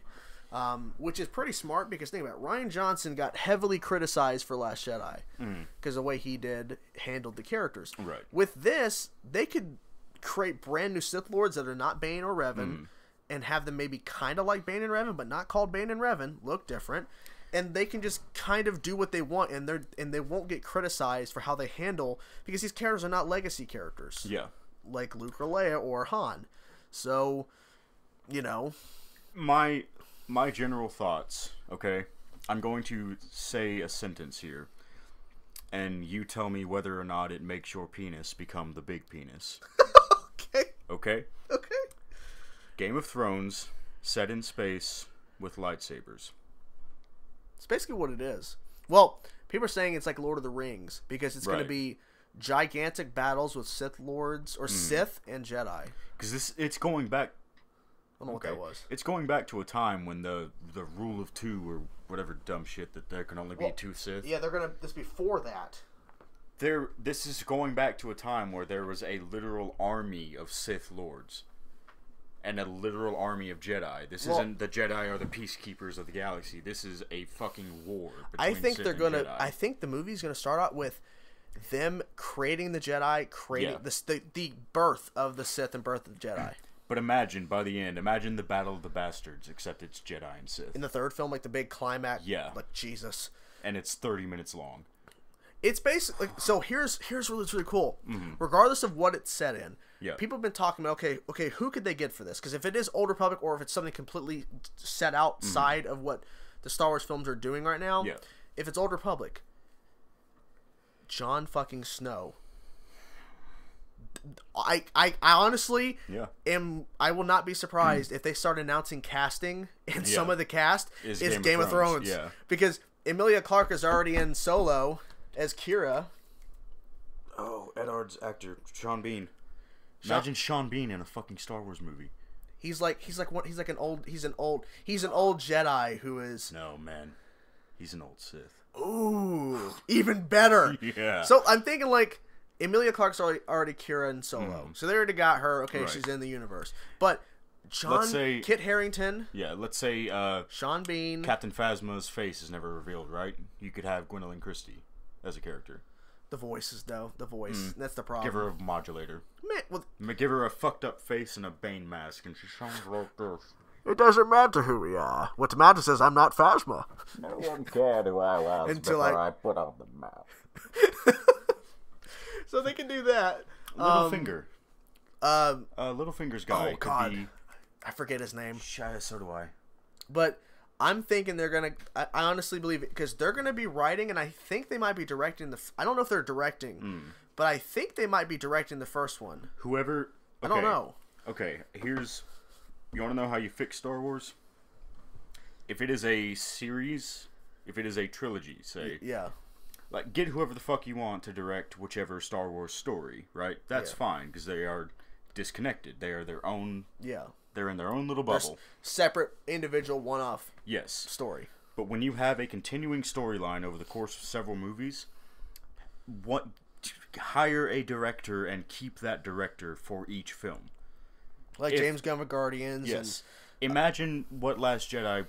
Which is pretty smart because think about it, Rian Johnson got heavily criticized for Last Jedi because the way he handled the characters. Right. With this, they could create brand new Sith Lords that are not Bane or Revan and have them maybe kind of like Bane and Revan, but not called Bane and Revan, look different. And they can just kind of do what they want, and they won't get criticized for how they handle, because these characters are not legacy characters. Yeah. Like Luke or Leia or Han. So, My general thoughts, okay? I'm going to say a sentence here, and you tell me whether or not it makes your penis become the big penis. Okay. Okay? Okay. Game of Thrones, set in space, with lightsabers. It's basically what it is. Well, people are saying it's like Lord of the Rings, because it's going to be gigantic battles with Sith Lords, or Sith and Jedi. Because it's going back... I don't know what that was. It's going back to a time when the rule of two, or whatever dumb shit that there can only be two Sith. Yeah, this before that. This is going back to a time where there was a literal army of Sith Lords. And a literal army of Jedi. This isn't the Jedi are the peacekeepers of the galaxy. This is a fucking war between Sith and Jedi. I think the movie's gonna start out with them creating the Jedi, the birth of the Sith and birth of the Jedi. But imagine, by the end, the Battle of the Bastards, except it's Jedi and Sith. In the third film, like the big climax. Yeah. Like, Jesus. And it's 30 minutes long. It's basically... So here's what's really cool. Regardless of what it's set in, people have been talking about, okay, who could they get for this? Because if it is Old Republic, or if it's something completely set outside of what the Star Wars films are doing right now, if it's Old Republic, Jon fucking Snow... I honestly I will not be surprised if they start announcing casting, and some of the cast is Game of Thrones. Yeah. Because Emilia Clarke is already in Solo as Kira. Oh, Eddard's actor Sean Bean. Imagine Sean Bean in a fucking Star Wars movie. He's an old Jedi who is... No, man. He's an old Sith. Ooh, even better. Yeah. So I'm thinking like Emilia Clarke's already Kira in Solo. So they already got her. Okay, she's in the universe. But Kit Harington. Yeah, let's say Sean Bean. Captain Phasma's face is never revealed, right? You could have Gwendolyn Christie as a character. The voices, though. The voice. That's the problem. Give her a modulator. Man, give her a fucked up face and a Bane mask, and she sounds like this. It doesn't matter who we are. What matters is I'm not Phasma. No one cared who I was before I put on the mask. So they can do that. Littlefinger. Littlefinger's guy. Oh, God. I forget his name. So do I. But I'm thinking they're going to... I honestly believe it, because they're going to be writing, and I think they might be directing I don't know if they're directing, but I think they might be directing the first one. Whoever... Okay. I don't know. Okay, here's... You want to know how you fix Star Wars? If it is a series, if it is a trilogy, say... Yeah. Like, get whoever the fuck you want to direct whichever Star Wars story, right? That's fine, because they are disconnected. They are their own... Yeah. They're in their own little bubble. Separate, individual, one-off story. But when you have a continuing storyline over the course of several movies, hire a director and keep that director for each film. Like James Gunn with Guardians. Yes. Imagine what Last Jedi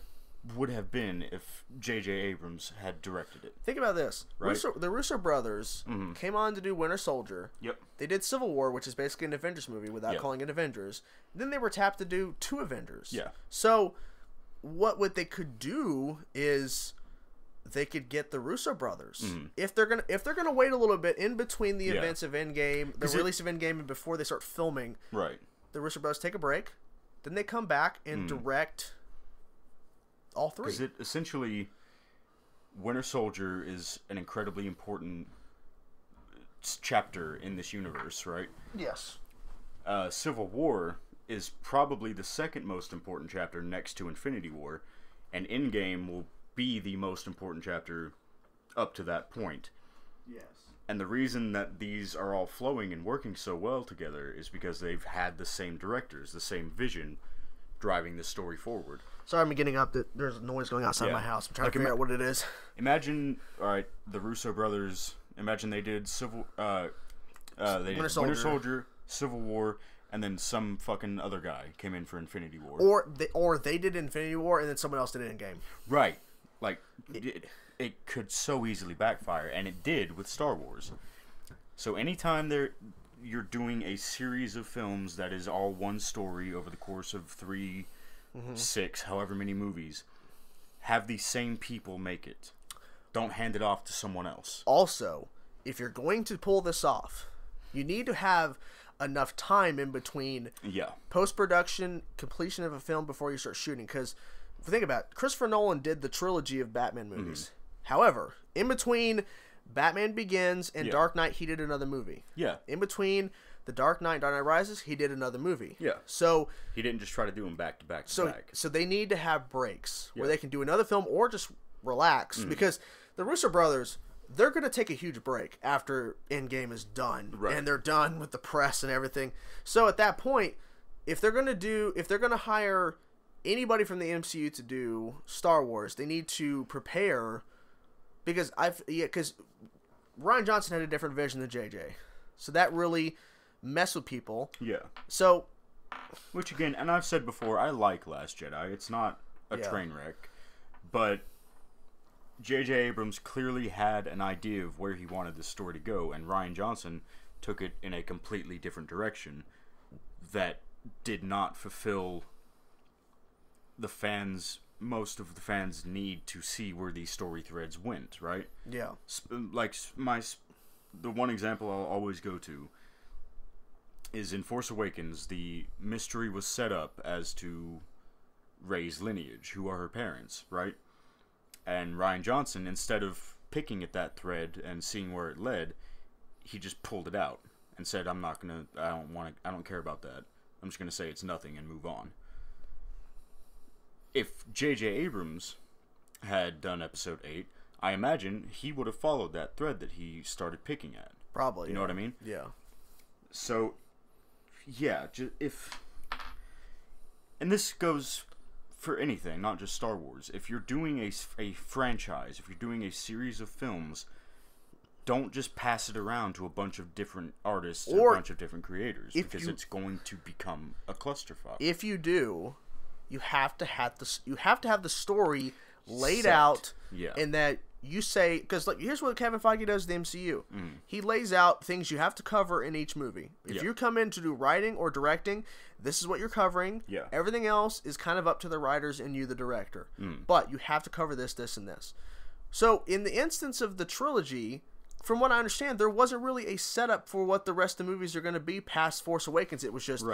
would have been if J.J. Abrams had directed it. Think about this. Right? The Russo brothers came on to do Winter Soldier. Yep. They did Civil War, which is basically an Avengers movie without calling it Avengers. Then they were tapped to do 2 Avengers. Yeah. So what they could do is they could get the Russo brothers. If they're gonna wait a little bit in between the events of Endgame, the release of Endgame, and before they start filming. Right. The Russo brothers take a break. Then they come back and direct all 3. Because it essentially, Winter Soldier is an incredibly important chapter in this universe, right? Yes. Civil War is probably the second most important chapter next to Infinity War, and Endgame will be the most important chapter up to that point. Yes. And the reason that these are all flowing and working so well together is because they've had the same directors, the same vision, driving the story forward. Sorry, I'm getting up. There's noise going outside my house. I'm trying to figure out what it is. Imagine, all right, the Russo brothers. Imagine they did Winter Soldier, Civil War, and then some fucking other guy came in for Infinity War. Or they did Infinity War and then someone else did it in game. Right. Like, it could so easily backfire, and it did with Star Wars. So anytime you're doing a series of films that is all one story over the course of 3, 6, however many movies, have the same people make it. Don't hand it off to someone else. Also, if you're going to pull this off, you need to have enough time in between post-production, completion of a film before you start shooting. Because, think about it, Christopher Nolan did the trilogy of Batman movies. However, in between Batman Begins and Dark Knight, he did another movie. Yeah. In between The Dark Knight and Dark Knight Rises, he did another movie. Yeah. So he didn't just try to do them back to back to back. So they need to have breaks where they can do another film or just relax. Because the Russo brothers, they're going to take a huge break after Endgame is done. Right. And they're done with the press and everything. So at that point, if they're going to hire anybody from the MCU to do Star Wars, they need to prepare, because Rian Johnson had a different vision than JJ. So that really messed with people. Yeah. So, which again, and I've said before, I like Last Jedi. It's not a train wreck, but J.J. Abrams clearly had an idea of where he wanted the story to go, and Rian Johnson took it in a completely different direction that did not fulfill most of the fans' need to see where these story threads went, right? Yeah. Like, the one example I'll always go to is in Force Awakens. The mystery was set up as to Rey's lineage, who are her parents, right? And Rian Johnson, instead of picking at that thread and seeing where it led, he just pulled it out and said, I don't care about that. I'm just gonna say it's nothing and move on. If J.J. Abrams had done Episode 8, I imagine he would have followed that thread that he started picking at. Probably. You know what I mean? Yeah. So, yeah, and this goes for anything, not just Star Wars. If you're doing a franchise, if you're doing a series of films, don't just pass it around to a bunch of different artists or a bunch of different creators, because it's going to become a clusterfuck. If you do, you have to have the story laid out, and that you say, because here's what Kevin Feige does with the MCU. He lays out things you have to cover in each movie. If you come in to do writing or directing, this is what you're covering. Yeah. Everything else is kind of up to the writers and you, the director. But you have to cover this, this, and this. So in the instance of the trilogy, from what I understand, there wasn't really a setup for what the rest of the movies are going to be past Force Awakens. It was just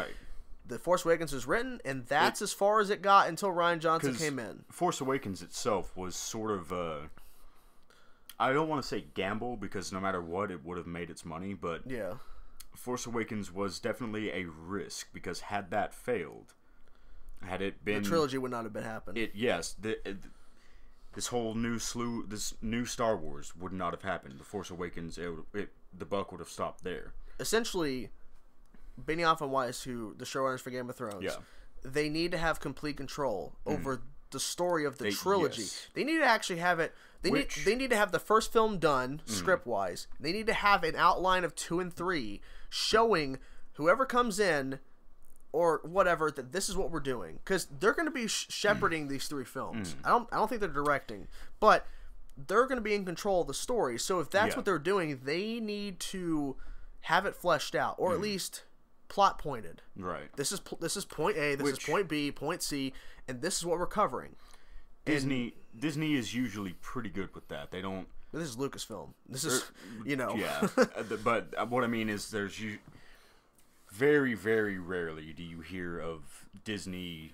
The Force Awakens was written, and that's as far as it got until Rian Johnson came in. Force Awakens itself was sort of I don't want to say gamble, because no matter what, it would have made its money, but Force Awakens was definitely a risk, because had that failed, had it been... The trilogy would not have been happening. This whole this new Star Wars would not have happened. The Force Awakens, the buck would have stopped there. Essentially, Benioff and Weiss, who the showrunners for Game of Thrones, they need to have complete control over the story of the trilogy. They need to actually have it. They need to have the first film done script wise. They need to have an outline of 2 and 3 showing whoever comes in or whatever that this is what we're doing, because they're going to be shepherding these 3 films. I don't think they're directing, but they're going to be in control of the story. So if that's what they're doing, they need to have it fleshed out, or at least plot pointed. Right. This is point A. This is point B. Point C. And this is what we're covering. Disney is usually pretty good with that. They don't. This is Lucasfilm. This is Yeah. But what I mean is, there's very, very rarely do you hear of Disney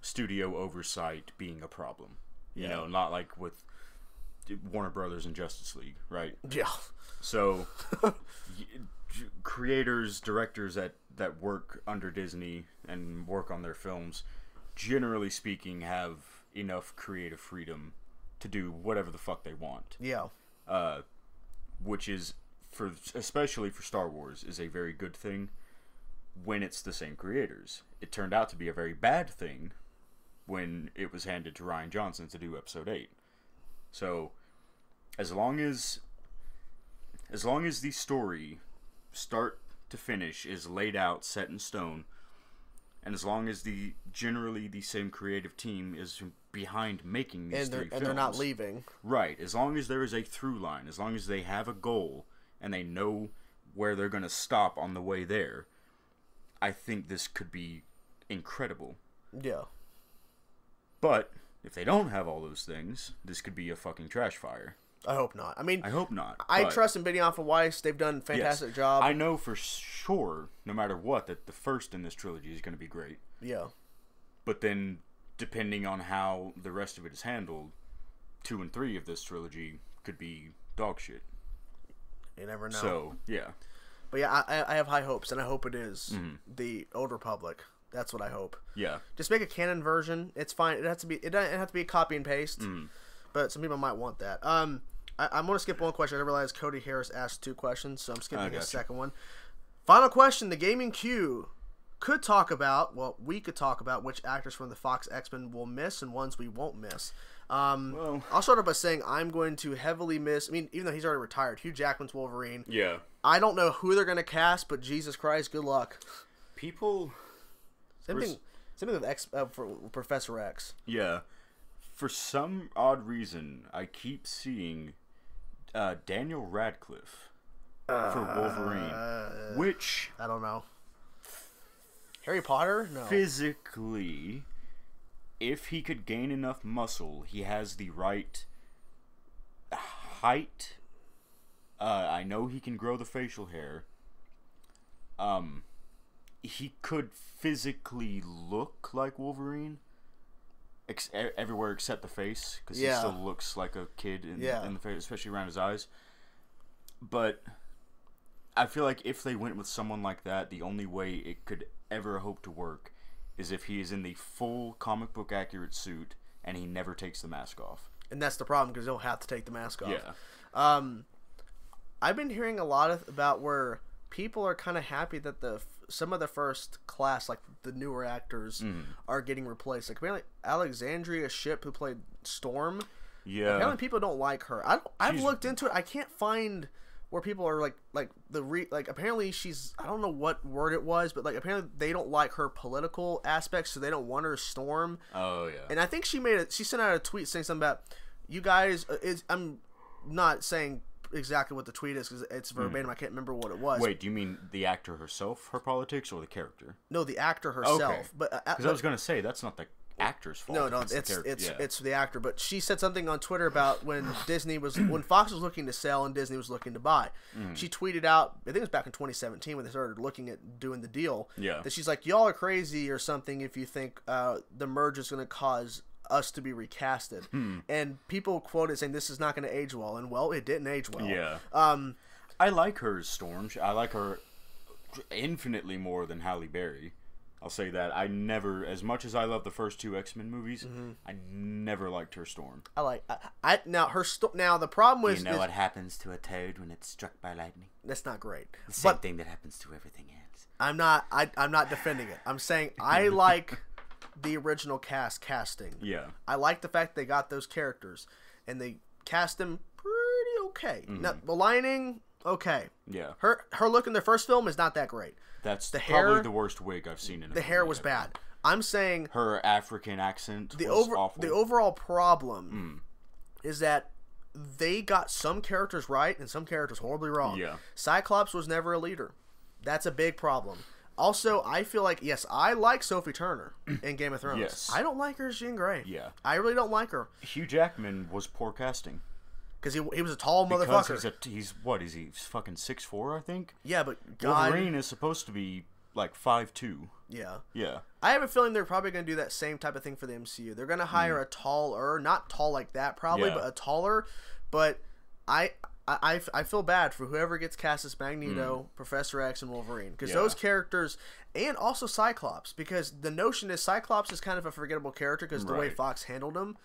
studio oversight being a problem. You know, not like with Warner Brothers and Justice League, right? Yeah. So, creators, directors that work under Disney and work on their films, generally speaking, have enough creative freedom to do whatever the fuck they want. Yeah. Which is, especially for Star Wars, is a very good thing when it's the same creators. It turned out to be a very bad thing when it was handed to Rian Johnson to do Episode 8. So, as long as the story, start to finish, is laid out, set in stone, and as long as generally the same creative team is behind making these three films, and they're not leaving, right? As long as there is a through line, as long as they have a goal and they know where they're going to stop on the way there, I think this could be incredible. Yeah. But if they don't have all those things, this could be a fucking trash fire. I hope not. I hope not. I trust in Benioff and Weiss. They've done a fantastic job. I know for sure, no matter what, that the first in this trilogy is going to be great. Yeah. But then, depending on how the rest of it is handled, 2 and 3 of this trilogy could be dog shit. You never know. So, yeah. But yeah, I have high hopes, and I hope it is the Old Republic. That's what I hope. Yeah. Just make a canon version. It's fine. It doesn't have to be a copy and paste. But some people might want that. I'm going to skip one question. I realized Cody Harris asked 2 questions, so I'm skipping the second one. Final question. The Gaming Q we could talk about which actors from the Fox X-Men we'll miss and ones we won't miss. I'll start off by saying I'm going to heavily miss, even though he's already retired, Hugh Jackman's Wolverine. Yeah. I don't know who they're going to cast, but Jesus Christ, good luck. People... Same thing with for Professor X. Yeah. For some odd reason, I keep seeing Daniel Radcliffe for Wolverine, which... I don't know. Harry Potter? No. Physically, if he could gain enough muscle, he has the right height. I know he can grow the facial hair. He could physically look like Wolverine. Everywhere except the face, because he still looks like a kid in the face, especially around his eyes. But I feel like if they went with someone like that, the only way it could ever hope to work is if he is in the full comic book accurate suit and he never takes the mask off. And that's the problem, because he'll have to take the mask off. Yeah. I've been hearing a lot about where people are kind of happy that some of the first class, like the newer actors, are getting replaced. Like apparently Alexandria Shipp, who played Storm. Yeah. Apparently people don't like her. I've looked into it. I can't find where people are apparently she's, I don't know what word it was, but like apparently they don't like her political aspects, so they don't want her as Storm. Oh yeah. And I think she sent out a tweet saying something about, you guys. I'm not saying exactly what the tweet is because it's verbatim. I can't remember what it was. Wait, do you mean the actor herself, her politics, or the character? No, the actor herself. Okay. Because I was going to say that's not the actor's fault. No, it's the actor. But she said something on Twitter about when when Fox was looking to sell and Disney was looking to buy. She tweeted out, I think it was back in 2017 when they started looking at doing the deal. Yeah. That she's like, y'all are crazy or something if you think the merge is going to cause us to be recasted. And people quoted saying this is not going to age well, and well, it didn't age well. Yeah. I like her as Storm. I like her infinitely more than Halle Berry. I'll say that. I never, as much as I love the first 2 X-Men movies, I never liked her Storm. Now the problem was, you know what happens to a toad when it's struck by lightning? That's not great. The same thing that happens to everything else. I'm not defending it. I'm saying I like the original casting. Yeah. I like the fact they got those characters and they cast them pretty okay. Now, the lining, okay. Yeah. Her look in their first film is not that great. That's probably the worst wig I've seen in a The hair was bad. I'm saying her African accent was awful. The overall problem is that they got some characters right and some characters horribly wrong. Yeah. Cyclops was never a leader. That's a big problem. Also, I feel like, yes, I like Sophie Turner in Game of Thrones. Yes. I don't like her as Jean Grey. Yeah. I really don't like her. Hugh Jackman was poor casting. Because he was a tall motherfucker. Because he's fucking 6'4", I think? Yeah, but God... Wolverine is supposed to be like 5'2". Yeah. Yeah. I have a feeling they're probably going to do that same type of thing for the MCU. They're going to hire a taller, not tall like that probably, but a taller, but I feel bad for whoever gets cast as Magneto, Professor X, and Wolverine. Because those characters, and also Cyclops, because the notion is Cyclops is kind of a forgettable character because the way Fox handled him.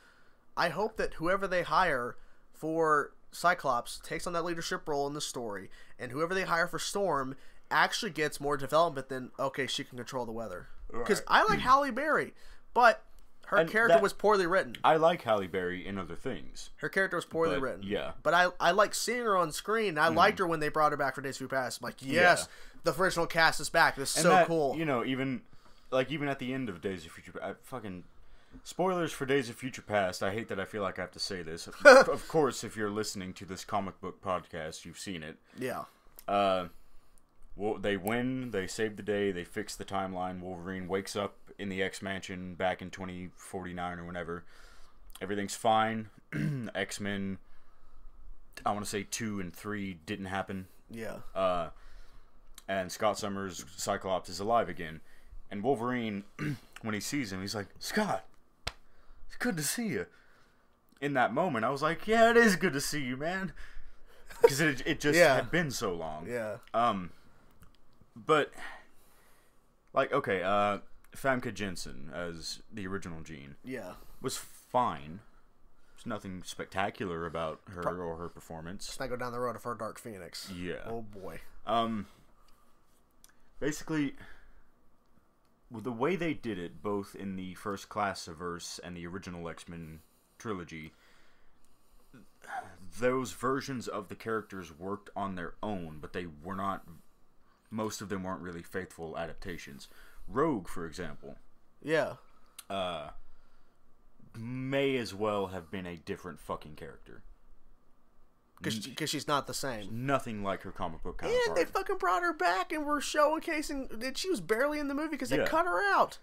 I hope that whoever they hire for Cyclops takes on that leadership role in the story, and whoever they hire for Storm actually gets more development than, okay, she can control the weather. Because I like Halle Berry, but her character was poorly written. I like Halle Berry in other things. Her character was poorly written. Yeah. But I like seeing her on screen. I liked her when they brought her back for Days of Future Past. I'm like, yes, the original cast is back. This is so cool. You know, even at the end of Days of Future Past, spoilers for Days of Future Past. I hate that I feel like I have to say this. Of course, if you're listening to this comic book podcast, you've seen it. Yeah. Well, they win. They save the day. They fix the timeline. Wolverine wakes up in the X-Mansion back in 2049 or whenever. Everything's fine. X-Men, I want to say 2 and 3 didn't happen. Yeah. And Scott Summers' Cyclops is alive again. And Wolverine, when he sees him, he's like, Scott, it's good to see you. In that moment, I was like, yeah, it is good to see you, man. Because it just had been so long. Yeah. But, like, okay, Famke Janssen as the original Jean. Yeah. Was fine. There's nothing spectacular about her or her performance. Let's not go down the road of her Dark Phoenix. Yeah. Oh, boy. Basically, the way they did it, both in the First Class-verse and the original X-Men trilogy, those versions of the characters worked on their own, but they were not... Most of them weren't really faithful adaptations. Rogue, for example. Yeah. May as well have been a different fucking character. Because she's not the same. Nothing like her comic book counterpart. And they fucking brought her back and were showcasing that she was barely in the movie because they cut her out.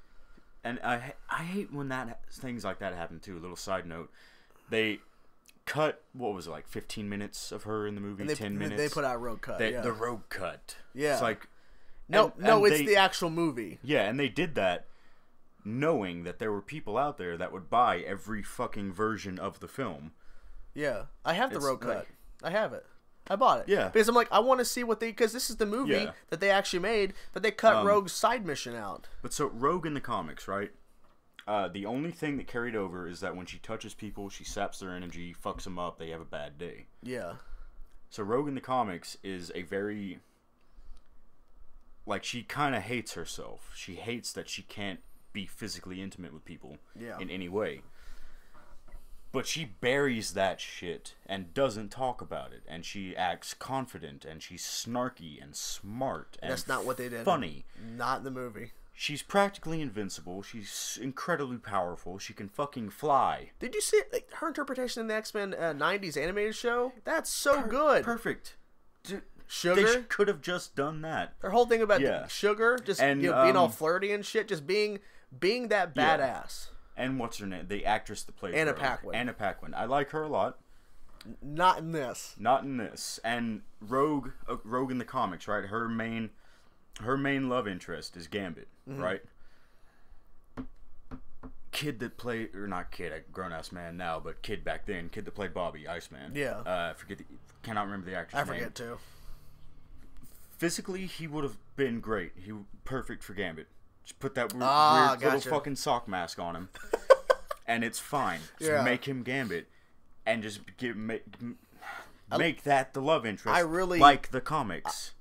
And I hate when things like that happen too. A little side note. They cut, what was it, like 15 minutes of her in the movie? 10 minutes? They put out Rogue Cut. The Rogue Cut. Yeah. It's like... It's the actual movie. Yeah, and they did that knowing that there were people out there that would buy every fucking version of the film. Yeah. I have the Rogue Cut. I have it. I bought it. Yeah. Because I'm like, I want to see what they... Because this is the movie that they actually made, but they cut Rogue's side mission out. But so, Rogue in the comics, right? The only thing that carried over is that when she touches people, she saps their energy, fucks them up, they have a bad day. Yeah. So Rogue in the comics is a very... Like, she kind of hates herself. She hates that she can't be physically intimate with people in any way. But she buries that shit and doesn't talk about it. And she acts confident and she's snarky and smart and that's not what they did. Funny. Not in the movie. She's practically invincible. She's incredibly powerful. She can fucking fly. Did you see her interpretation in the X-Men 90s animated show? That's so good. Perfect. Dude, Sugar? They should have just done that. Her whole thing about Sugar, just being all flirty and shit, just being that badass. And what's her name? The actress that played Anna Paquin. Anna Paquin. I like her a lot. Not in this. Not in this. And Rogue in the comics, right? Her main love interest is Gambit, right? Kid that played, or not kid, a grown-ass man now, but kid back then, kid that played Bobby, Iceman. Yeah. Cannot remember the actor's name. I forget too. Physically, he would have been great. He was perfect for Gambit. Just put that weird little fucking sock mask on him, and it's fine. Just make him Gambit, and just make that the love interest. Like the comics.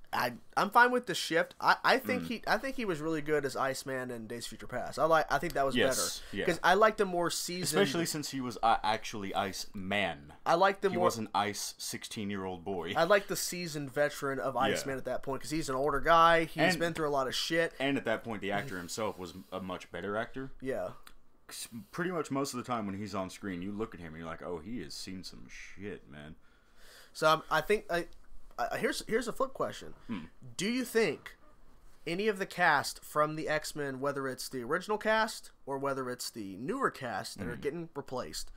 I'm fine with the shift. I think he was really good as Iceman in Days of Future Past. I think that was better because I liked the more seasoned, especially since he was actually Iceman. He was an ice 16-year-old boy. I like the seasoned veteran of Iceman at that point because he's an older guy. He's been through a lot of shit. And at that point, the actor himself was a much better actor. Yeah. Pretty much most of the time when he's on screen, you look at him and you're like, oh, he has seen some shit, man. So I think here's a flip question. Do you think any of the cast from the X-Men, whether it's the original cast or whether it's the newer cast that are getting replaced,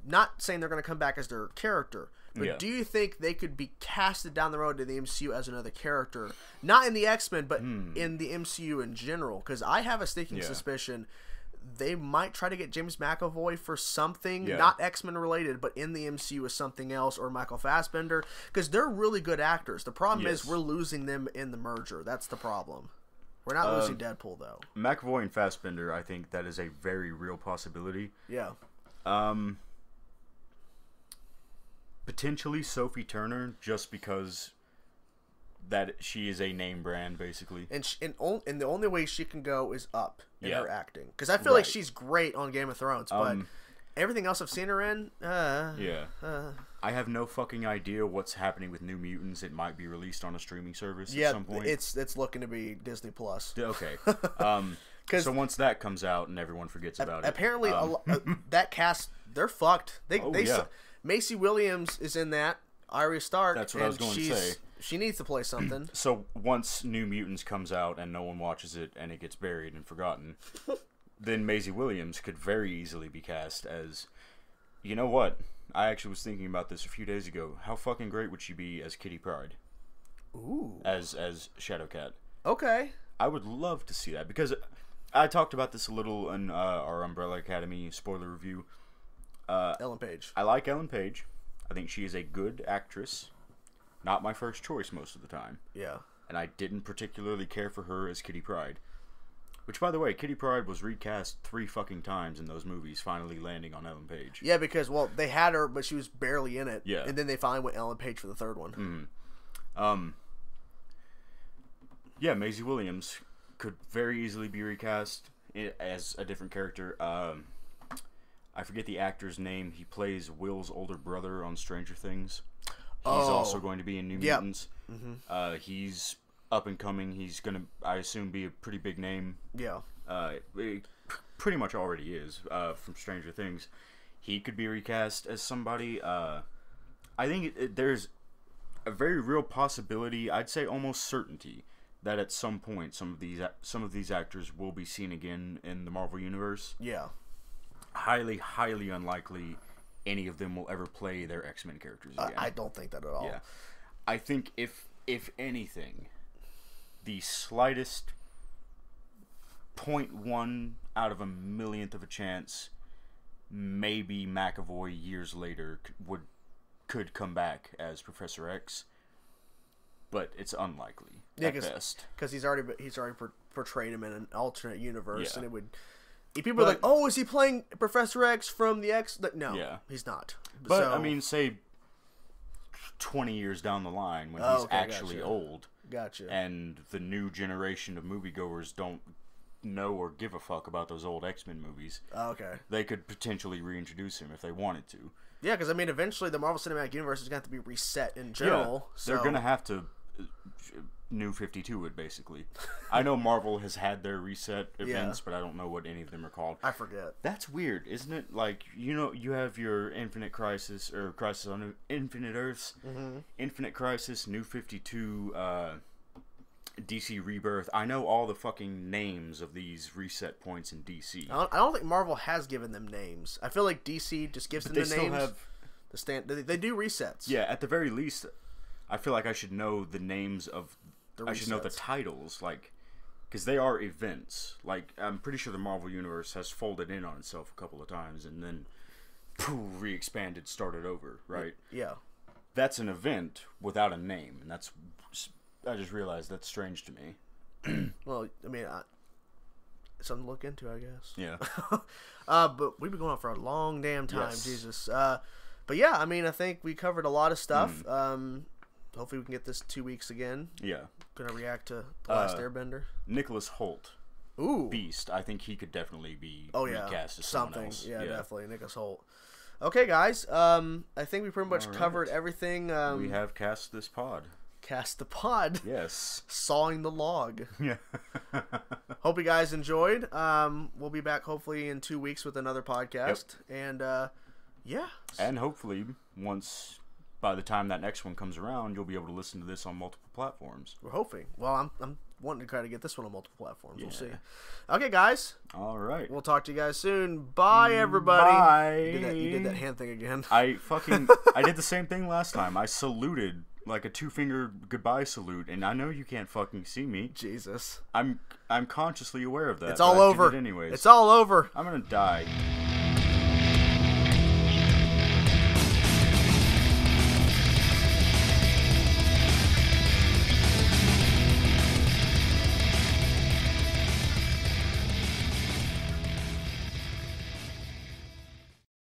not saying they're going to come back as their character, but do you think they could be casted down the road to the MCU as another character? Not in the X-Men, but in the MCU in general? Because I have a sneaking suspicion they might try to get James McAvoy for something, not X-Men related, but in the MCU as something else, or Michael Fassbender, because they're really good actors. The problem is we're losing them in the merger. That's the problem. We're not losing Deadpool, though. McAvoy and Fassbender, I think that is a very real possibility. Yeah. Potentially Sophie Turner, just because that she is a name brand, basically. And the only way she can go is up in her acting. Because I feel like she's great on Game of Thrones, but everything else I've seen her in, I have no fucking idea what's happening with New Mutants. It might be released on a streaming service at some point. It's looking to be Disney Plus. Okay. So once that comes out and everyone forgets about it. Apparently, that cast, they're fucked. Macy Williams is in that. Arya Stark. That's what I was going to say. She needs to play something. So once New Mutants comes out and no one watches it and it gets buried and forgotten, then Maisie Williams could very easily be cast as... You know what? I actually was thinking about this a few days ago. How fucking great would she be as Kitty Pryde? Ooh. As Shadowcat. Okay. I would love to see that, because I talked about this a little in our Umbrella Academy spoiler review. Ellen Page. I like Ellen Page. I think she is a good actress. Not my first choice most of the time. Yeah. And I didn't particularly care for her as Kitty Pryde. Which, by the way, Kitty Pryde was recast 3 fucking times in those movies, finally landing on Ellen Page. Yeah, because, well, they had her, but she was barely in it. Yeah. And then they finally went Ellen Page for the third one. Yeah, Maisie Williams could very easily be recast as a different character. I forget the actor's name. He plays Will's older brother on Stranger Things. He's also going to be in New Mutants. Mm-hmm. He's up and coming. He's going to, I assume, be a pretty big name. Yeah. He pretty much already is from Stranger Things. He could be recast as somebody. I think there's a very real possibility, I'd say almost certainty, that at some point some of these actors will be seen again in the Marvel Universe. Yeah. Highly, highly unlikely any of them will ever play their X-Men characters again. I don't think that at all. Yeah. I think if anything, the slightest 0.1 out of a millionth of a chance, maybe McAvoy years later could come back as Professor X, but it's unlikely at best. Because he's already portrayed him in an alternate universe, and it would. People are like, "Oh, is he playing Professor X from the X?" No, he's not. But I mean, say 20 years down the line when he's actually old, and the new generation of moviegoers don't know or give a fuck about those old X-Men movies. They could potentially reintroduce him if they wanted to. Yeah, because I mean, eventually the Marvel Cinematic Universe is going to have to be reset in general. Yeah, they're going to have to. New 52 it, basically. I know Marvel has had their reset events, but I don't know what any of them are called. I forget. That's weird, isn't it? Like, you have your Infinite Crisis, or Crisis on Infinite Earths, Infinite Crisis, New 52, DC Rebirth. I know all the fucking names of these reset points in DC. I don't think Marvel has given them names. I feel like DC just gives them the names. They do resets. Yeah, at the very least, I feel like I should know the names of... I should know the titles, like, because they are events. Like, I'm pretty sure the Marvel Universe has folded in on itself a couple of times and then re-expanded, started over, right? Yeah. That's an event without a name, and that's... I just realized that's strange to me. Well, I mean, something to look into, I guess. Yeah. But we've been going on for a long damn time, Jesus. But yeah, I mean, I think we covered a lot of stuff. Hopefully we can get this 2 weeks again. Yeah. Gonna react to The Last Airbender. Nicholas Hoult. Ooh. Beast. I think he could definitely be recast as someone else. Yeah, definitely. Nicholas Hoult. Okay, guys. I think we pretty much covered everything. We have cast this pod. Cast the pod. Yes. Sawing the log. Yeah. Hope you guys enjoyed. We'll be back hopefully in 2 weeks with another podcast. Yep. And, yeah. And hopefully by the time that next one comes around, you'll be able to listen to this on multiple platforms. We're hoping. Well, I'm wanting to try to get this one on multiple platforms. Yeah. We'll see. Okay, guys. All right. We'll talk to you guys soon. Bye, everybody. Bye. You did that hand thing again. I did the same thing last time. I saluted like a 2-finger goodbye salute, and I know you can't fucking see me. Jesus. I'm consciously aware of that. It's all over. Anyways. It's all over. I'm gonna die.